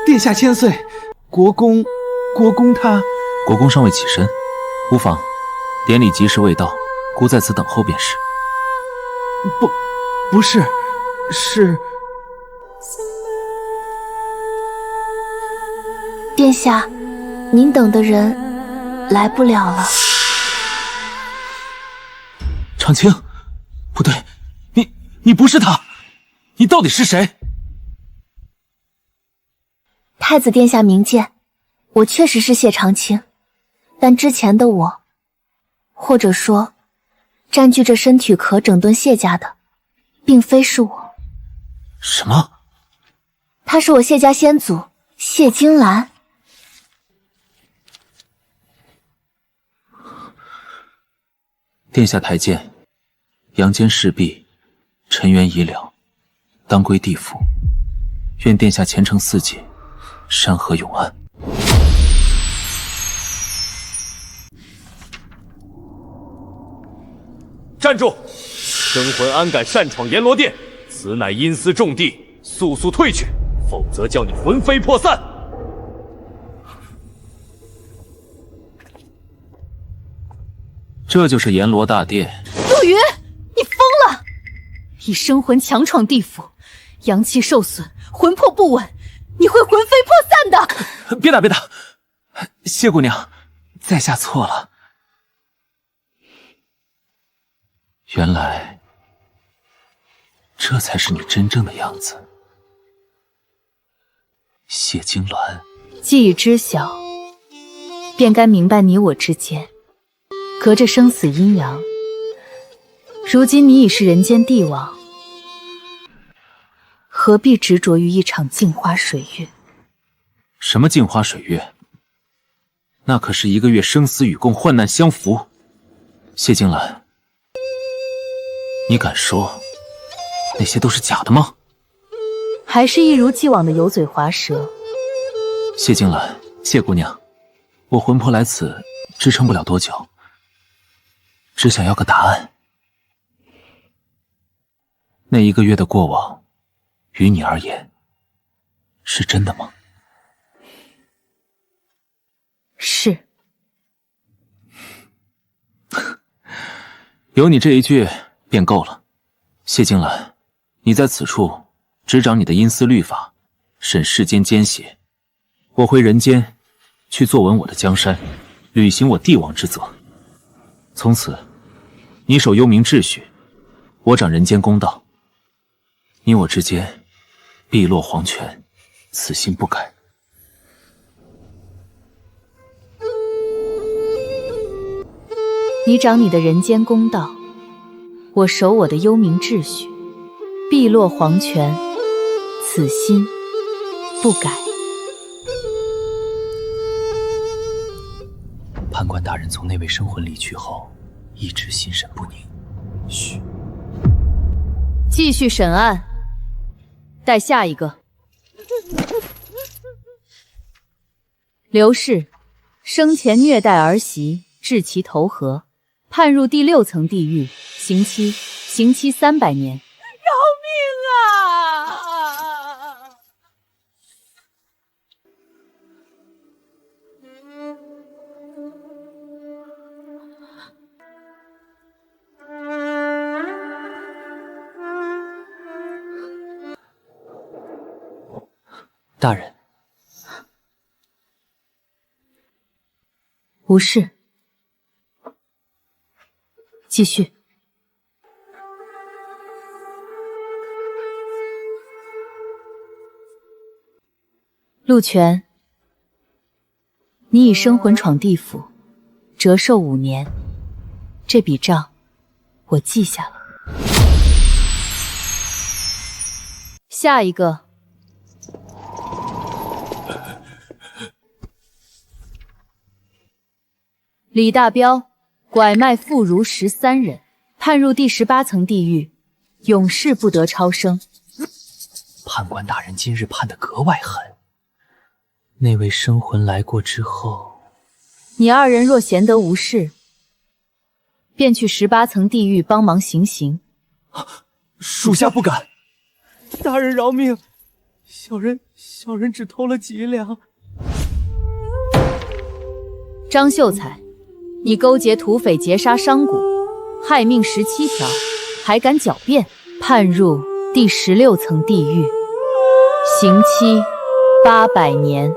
殿下千岁，国公他……国公尚未起身，无妨，典礼吉时未到，孤在此等候便是。不是，是……殿下，您等的人来不了了。长青，不对，你不是他，你到底是谁？太子殿下明鉴，我确实是谢长青，但之前的我或者说，占据着身体壳整顿谢家的，并非是我。什么？她是我谢家先祖谢金兰。殿下台谏，阳间事毕，尘缘已了，当归地府。愿殿下前程似锦，山河永安。站住！生魂安敢擅闯阎罗殿，此乃阴司重地，速速退去，否则叫你魂飞魄散！这就是阎罗大殿。陆云，你疯了！以生魂强闯地府，阳气受损，魂魄不稳，你会魂飞魄散的！别打，别打！谢姑娘，在下错了。原来，这才是你真正的样子，谢金鸾。既已知晓，便该明白你我之间隔着生死阴阳。如今你已是人间帝王，何必执着于一场镜花水月？什么镜花水月？那可是1个月生死与共，患难相扶。谢金兰，你敢说那些都是假的吗？还是一如既往的油嘴滑舌？谢金兰，谢姑娘，我魂魄来此支撑不了多久，只想要个答案。那1个月的过往，于你而言，是真的吗？是。有你这一句便够了。谢金兰，你在此处执掌你的阴司律法，审世间奸邪。我回人间去坐稳我的江山，履行我帝王之责。从此，你守幽冥秩序，我掌人间公道。你我之间碧落黄泉，此心不改。你掌你的人间公道，我守我的幽冥秩序，碧落黄泉，此心不改。判官大人从那位生魂离去后，一直心神不宁。嘘，继续审案，待下一个。刘氏生前虐待儿媳，致其投河，判入第6层地狱，刑期300年。饶命啊！大人，无事，继续。陆泉，你以生魂闯地府，折寿5年，这笔账我记下了。下一个。李大彪拐卖妇孺13人，判入第18层地狱，永世不得超生。判官大人今日判得格外狠。那位生魂来过之后，你2人若闲得无事，便去18层地狱帮忙行刑。属下不敢。大人饶命！小人只偷了几两。张秀才，你勾结土匪劫杀商贾，害命17条，还敢狡辩，判入第16层地狱，刑期800年。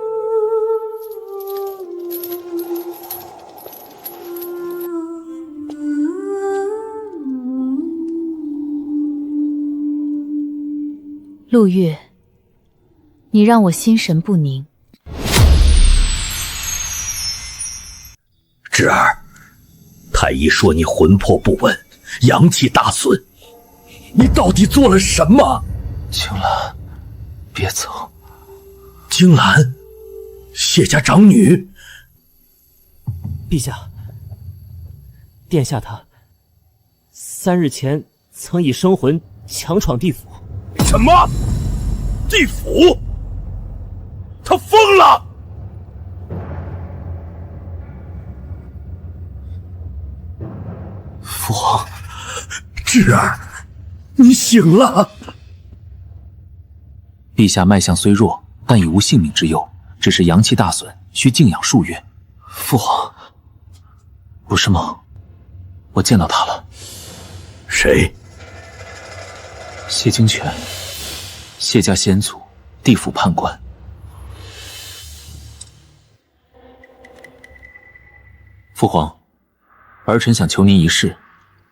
陆月，你让我心神不宁。侄儿，太医说你魂魄不稳，阳气大损，你到底做了什么？青兰，别走。青兰，谢家长女。陛下，殿下他3日前曾以生魂强闯地府。什么？地府？他疯了！父皇，智儿，你醒了。陛下脉象虽弱，但已无性命之忧，只是阳气大损，需静养数月。父皇，不是梦，我见到他了。谁？谢清泉，谢家先祖，地府判官。父皇，儿臣想求您一事，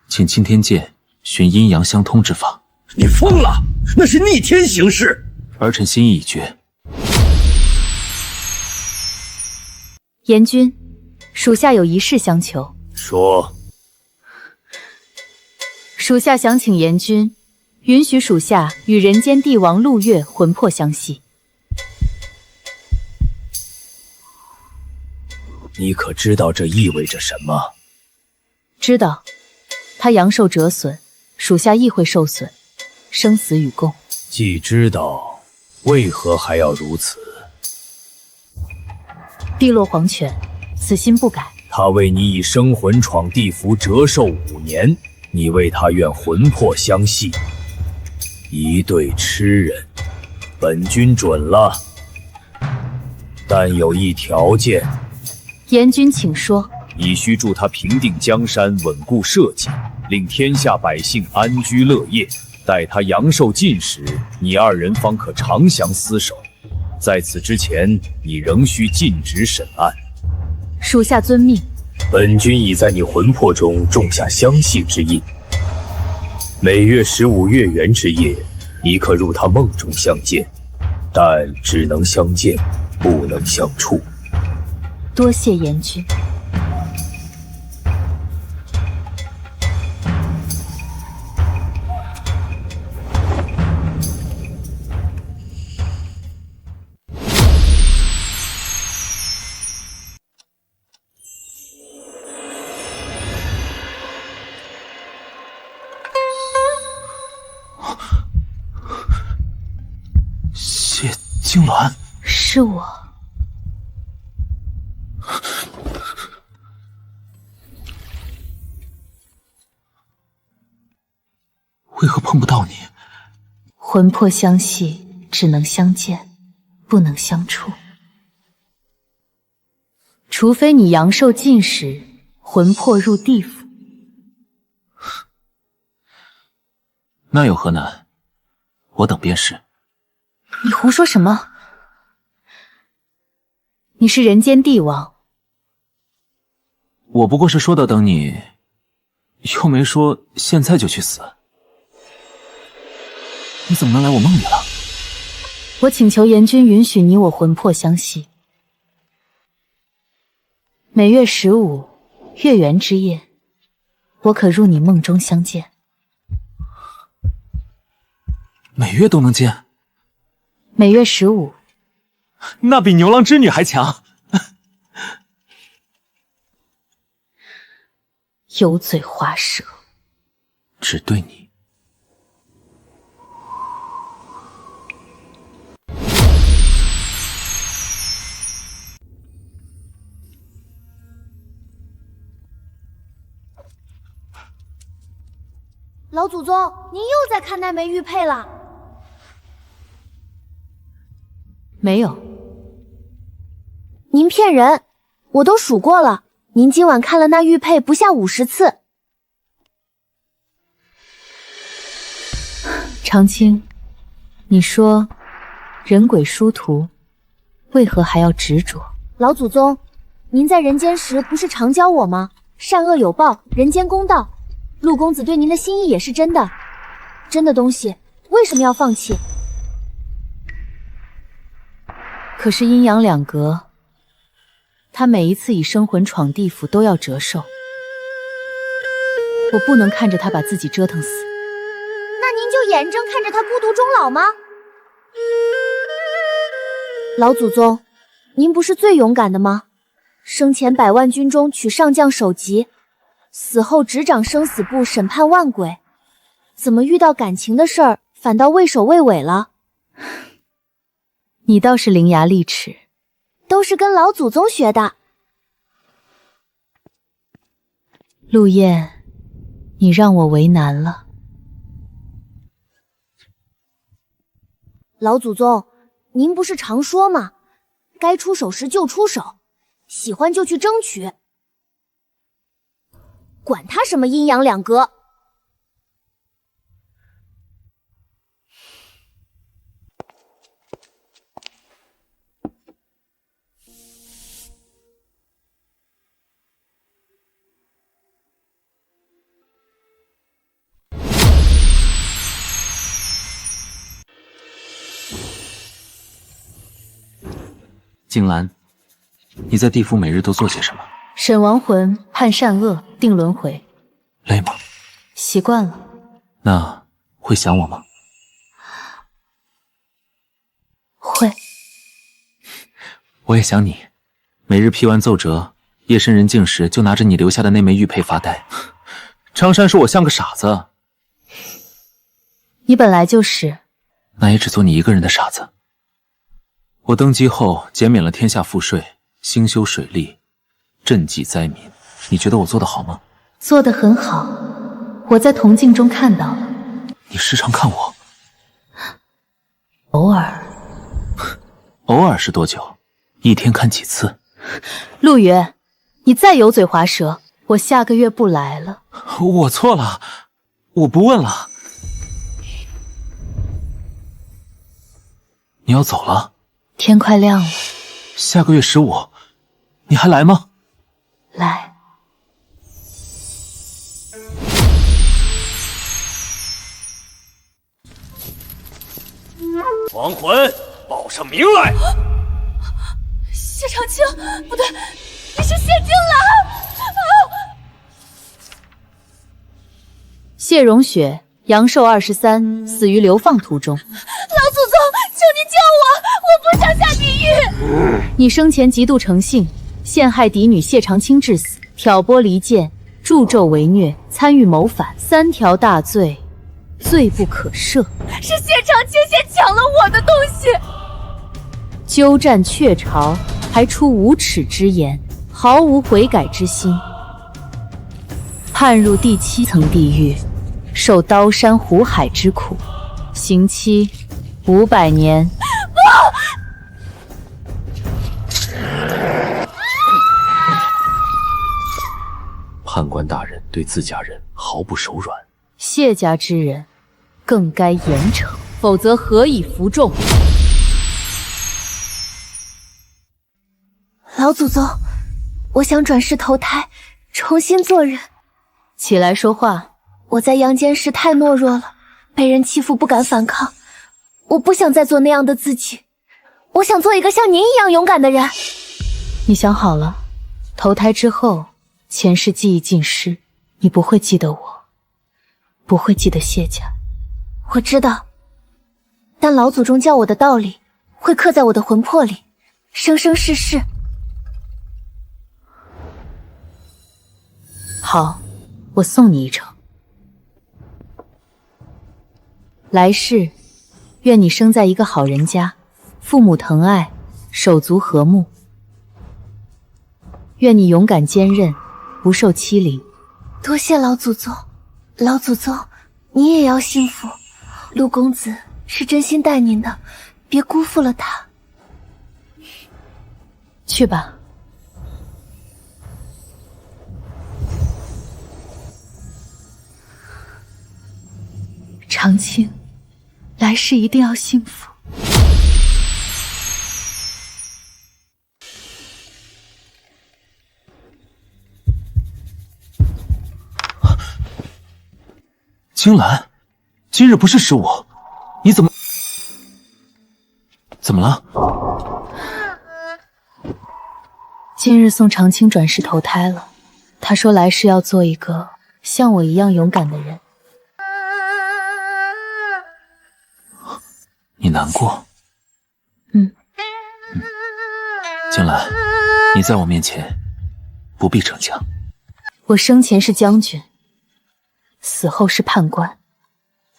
请钦天监寻阴阳相通之法。你疯了！那是逆天行事。儿臣心意已决。严君，属下有一事相求。说。属下想请严君允许属下与人间帝王陆月魂魄相系。你可知道这意味着什么？知道，他阳寿折损，属下亦会受损，生死与共。既知道，为何还要如此？碧落黄泉，此心不改。他为你以生魂闯地府折寿5年，你为他愿魂魄相系，一对痴人，本君准了，但有一条件。严君请说。你需助他平定江山，稳固社稷，令天下百姓安居乐业。待他阳寿尽时，你2人方可长相厮守。在此之前，你仍需尽职审案。属下遵命。本君已在你魂魄中种下相系之印，每月15月圆之夜，你可入他梦中相见，但只能相见，不能相触。多谢严君。谢青鸾，是我。为何碰不到你？魂魄相系，只能相见，不能相触。除非你阳寿尽时，魂魄入地府。那有何难？我等便是。你胡说什么？你是人间帝王。我不过是说的等你，又没说现在就去死。你怎么能来我梦里了？我请求严君允许你我魂魄相系。每月15月圆之夜，我可入你梦中相见。每月都能见？每月15。那比牛郎织女还强。油嘴滑舌，只对你。老祖宗，您又在看那枚玉佩了？没有。您骗人，我都数过了，您今晚看了那玉佩不下50次。长青，你说人鬼殊途，为何还要执着？老祖宗，您在人间时不是常教我吗？善恶有报，人间公道。陆公子对您的心意也是真的，真的东西为什么要放弃？可是阴阳两隔，他每一次以生魂闯地府都要折寿，我不能看着他把自己折腾死。那您就眼睁看着他孤独终老吗？老祖宗，您不是最勇敢的吗？生前100万军中取上将首级，死后执掌生死簿审判万鬼，怎么遇到感情的事儿反倒畏首畏尾了？你倒是伶牙俐齿，都是跟老祖宗学的。陆燕，你让我为难了。老祖宗，您不是常说吗？该出手时就出手，喜欢就去争取，管他什么阴阳两隔。静兰，你在地府每日都做些什么？审亡魂，判善恶，定轮回。累吗？习惯了。那会想我吗？会。我也想你。每日批完奏折，夜深人静时就拿着你留下的那枚玉佩发呆。常山说我像个傻子。你本来就是。那也只做你一个人的傻子。我登基后减免了天下赋税，兴修水利，赈济灾民。你觉得我做得好吗？做得很好，我在铜镜中看到了。你时常看我？偶尔。偶尔是多久？一天看几次？陆远，你再油嘴滑舌，我下个月不来了。我错了，我不问了。你要走了？天快亮了。下个月15，你还来吗？来。亡魂，报上名来！谢长青，不对，你是谢金兰。谢荣雪，阳寿23，死于流放途中。老祖宗，求您救我，我不想下地狱。你生前极度诚信，陷害嫡女谢长青致死，挑拨离间，助纣为虐，参与谋反，3条大罪，罪不可赦。是谢长青先抢了我的东西。鸠占鹊巢，还出无耻之言，毫无悔改之心，判入第7层地狱，受刀山火海之苦，刑期500年。判官大人对自家人毫不手软，谢家之人更该严惩，否则何以服众？老祖宗，我想转世投胎，重新做人。起来说话。我在阳间时太懦弱了，被人欺负不敢反抗。我不想再做那样的自己，我想做一个像您一样勇敢的人。你想好了？投胎之后，前世记忆尽失，你不会记得我，不会记得谢家。我知道，但老祖宗教我的道理会刻在我的魂魄里，生生世世。好，我送你一程。来世，愿你生在一个好人家，父母疼爱，手足和睦。愿你勇敢坚韧，不受欺凌。多谢老祖宗，老祖宗，你也要幸福。陆公子是真心待您的，别辜负了他。去吧。长青，来世一定要幸福。青兰，今日不是15，你怎么了？今日送长青转世投胎了，他说来世要做一个像我一样勇敢的人。你难过？静兰，你在我面前不必逞强。我生前是将军，死后是判官，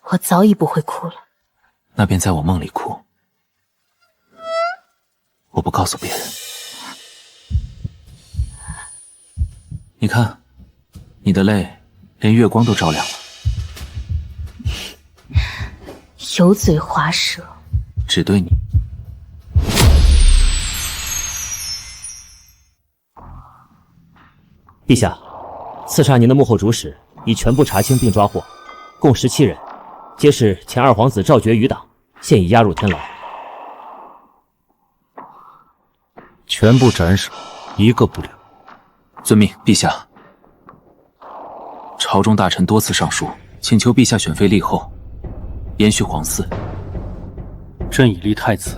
我早已不会哭了。那便在我梦里哭，我不告诉别人。你看，你的泪连月光都照亮了。油嘴滑舌，只对你。陛下，刺杀您的幕后主使已全部查清并抓获，共17人，皆是前二皇子赵觉余党，现已押入天牢。全部斩首，一个不留。遵命，陛下。朝中大臣多次上书，请求陛下选废立后，延续皇嗣。朕已立太子，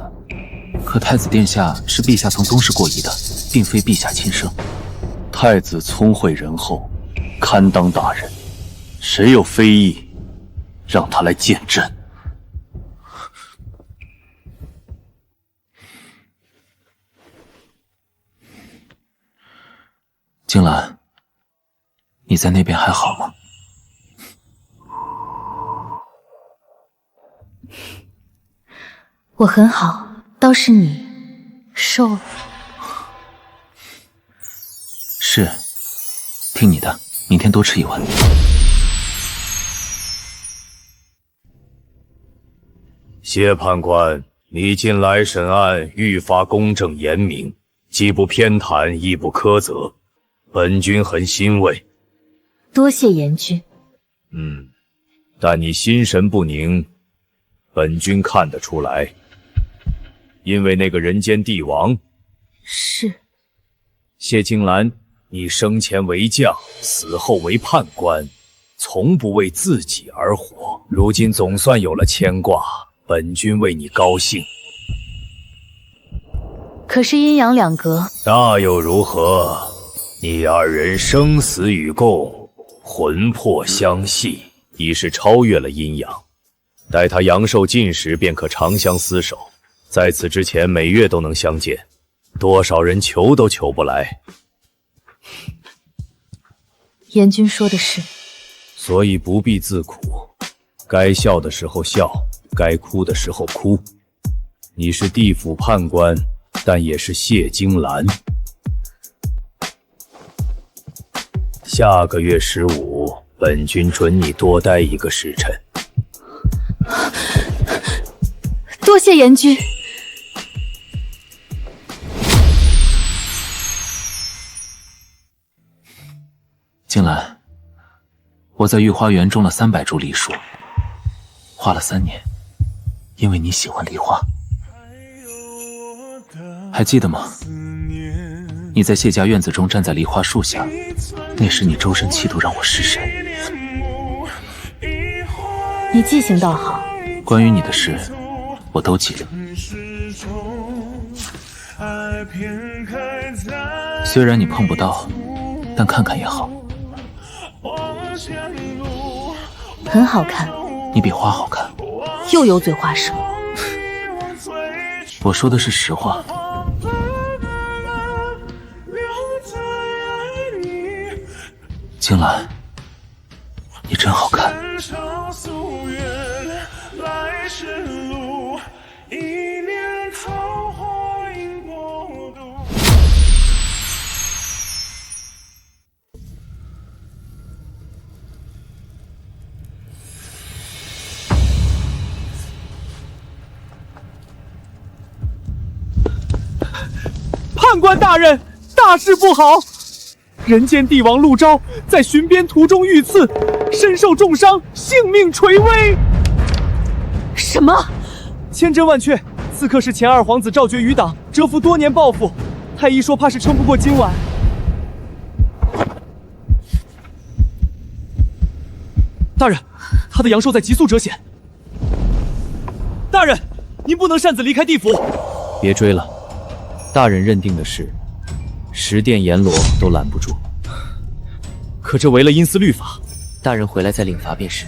可太子殿下是陛下从宗室过移的，并非陛下亲生。太子聪慧仁厚，堪当大人，谁有非议，让他来见朕。静兰，你在那边还好吗？我很好，倒是你瘦了。是，听你的，明天多吃一碗。谢判官，你近来审案愈发公正严明，既不偏袒，亦不苛责，本君很欣慰。多谢严君。但你心神不宁，本君看得出来。因为那个人间帝王是谢金兰，你生前为将，死后为判官，从不为自己而活，如今总算有了牵挂，本君为你高兴。可是阴阳两隔，那又如何？你二人生死与共，魂魄相系，已是超越了阴阳。待他阳寿尽时，便可长相厮守。在此之前，每月都能相见，多少人求都求不来。严君说的是，所以不必自苦，该笑的时候笑，该哭的时候哭。你是地府判官，但也是谢金兰。下个月15，本君准你多待1个时辰。多谢严君。静兰，我在御花园种了300株梨树，花了3年，因为你喜欢梨花。还记得吗？你在谢家院子中站在梨花树下，那时你周身气度让我失神。你记性倒好，关于你的事我都记得。虽然你碰不到，但看看也好。很好看，你比花好看。又油嘴滑舌。我说的是实话。静兰，你真好看。判官大人，大事不好！人间帝王陆昭在巡边途中遇刺，身受重伤，性命垂危。什么？千真万确，刺客是前二皇子赵觉余党，蛰伏多年报复。太医说怕是撑不过今晚。大人，他的阳寿在急速折显。大人，您不能擅自离开地府。别追了。大人认定的事，10殿阎罗都拦不住。可这违了阴司律法，大人回来再领罚便是。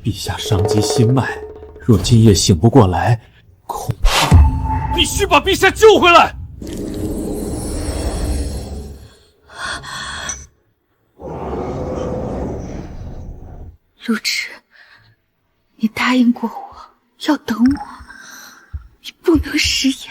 陛下伤及心脉，若今夜醒不过来，恐怕必须把陛下救回来。陆迟，你答应过我要等我，你不能食言。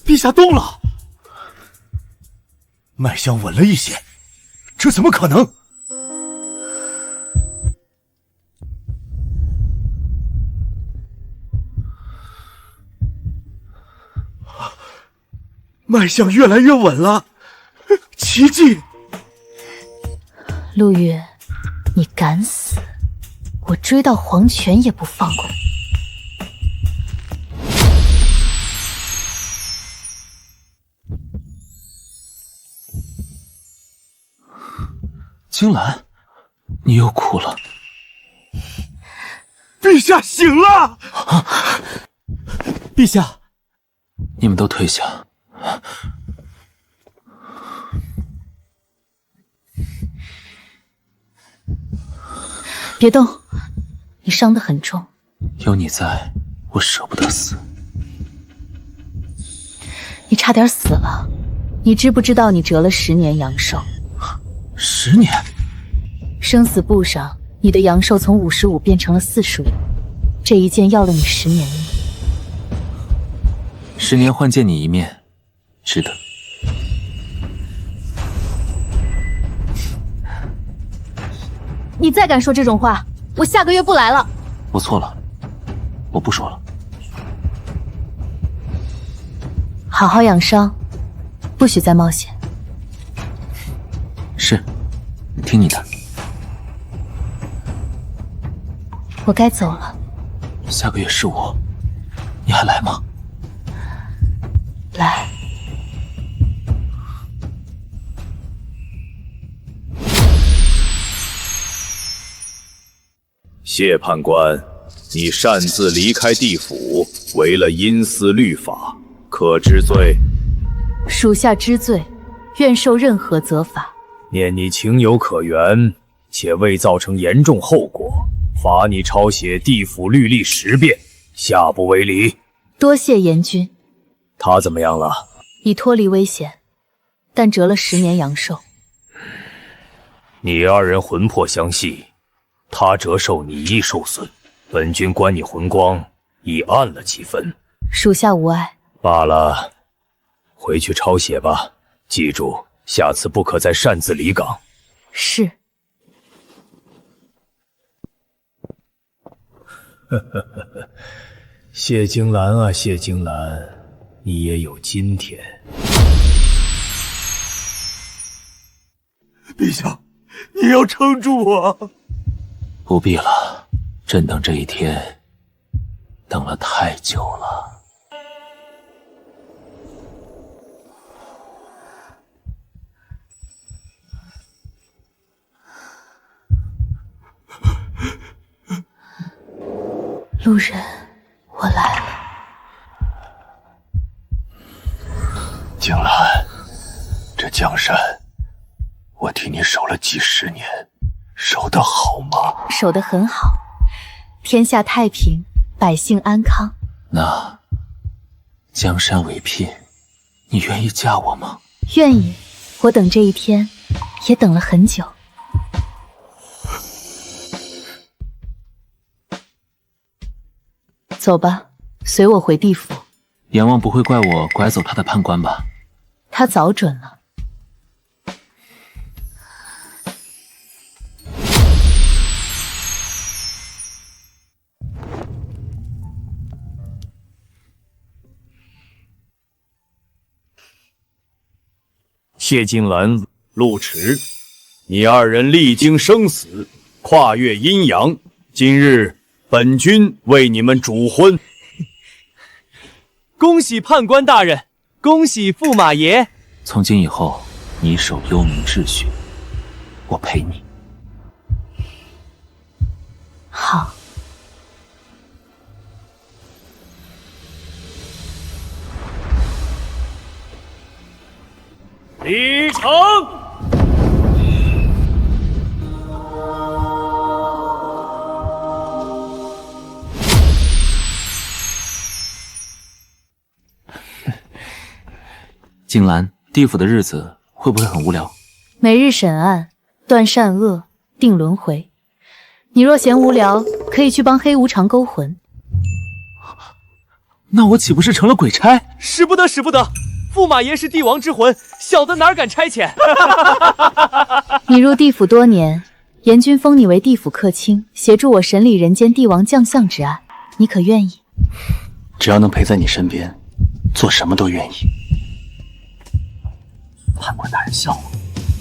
陛下动了，脉象稳了一些，这怎么可能？脉象越来越稳了，奇迹！陆月，你敢死，我追到黄泉也不放过你。青兰，你又哭了。陛下醒了！陛下，你们都退下。别动，你伤得很重。有你在，我舍不得死。你差点死了，你知不知道你折了10年阳寿？10年？生死簿上，你的阳寿从55变成了45，这一剑要了你10年命。10年换见你一面，值得。你再敢说这种话，我下个月不来了。我错了，我不说了。好好养伤，不许再冒险。是，听你的。我该走了。下个月15，你还来吗？来。谢判官，你擅自离开地府，违了阴司律法，可知罪？属下知罪，愿受任何责罚。念你情有可原，且未造成严重后果，罚你抄写地府律例10遍，下不为例。多谢严君。他怎么样了？已脱离危险，但折了10年阳寿。你2人魂魄相系，他折寿，你亦受损，本君观你魂光已暗了几分。属下无碍。罢了，回去抄写吧，记住，下次不可再擅自离岗。是。谢金兰啊，谢金兰，你也有今天。陛下，你要撑住啊！不必了，朕等这一天等了太久了。路人，我来了。景兰，这江山我替你守了几10年，守得好吗？守得很好，天下太平，百姓安康。那江山为聘，你愿意嫁我吗？愿意，我等这一天也等了很久。走吧，随我回地府。阎王不会怪我拐走他的判官吧？他早准了。谢金兰、陆迟，你2人历经生死，跨越阴阳，今日本君为你们主婚。恭喜判官大人，恭喜驸马爷。从今以后，你守幽冥秩序，我陪你。好。离城。金兰，地府的日子会不会很无聊？每日审案，断善恶，定轮回。你若嫌无聊，可以去帮黑无常勾魂。那我岂不是成了鬼差？使不得，使不得！驸马爷是帝王之魂，小的哪敢差遣？你入地府多年，阎君封你为地府客卿，协助我审理人间帝王将相之案，你可愿意？只要能陪在你身边，做什么都愿意。判官大人笑我，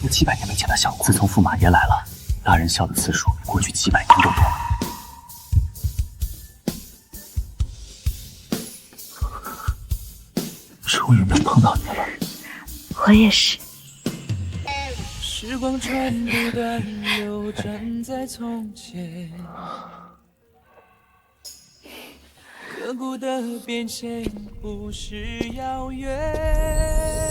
我700年没见他笑过。自从驸马爷来了，大人笑的次数比过去700年都多。终于能碰到你了，我也是。时光穿不断，又站在从前，刻骨的变迁不是遥远。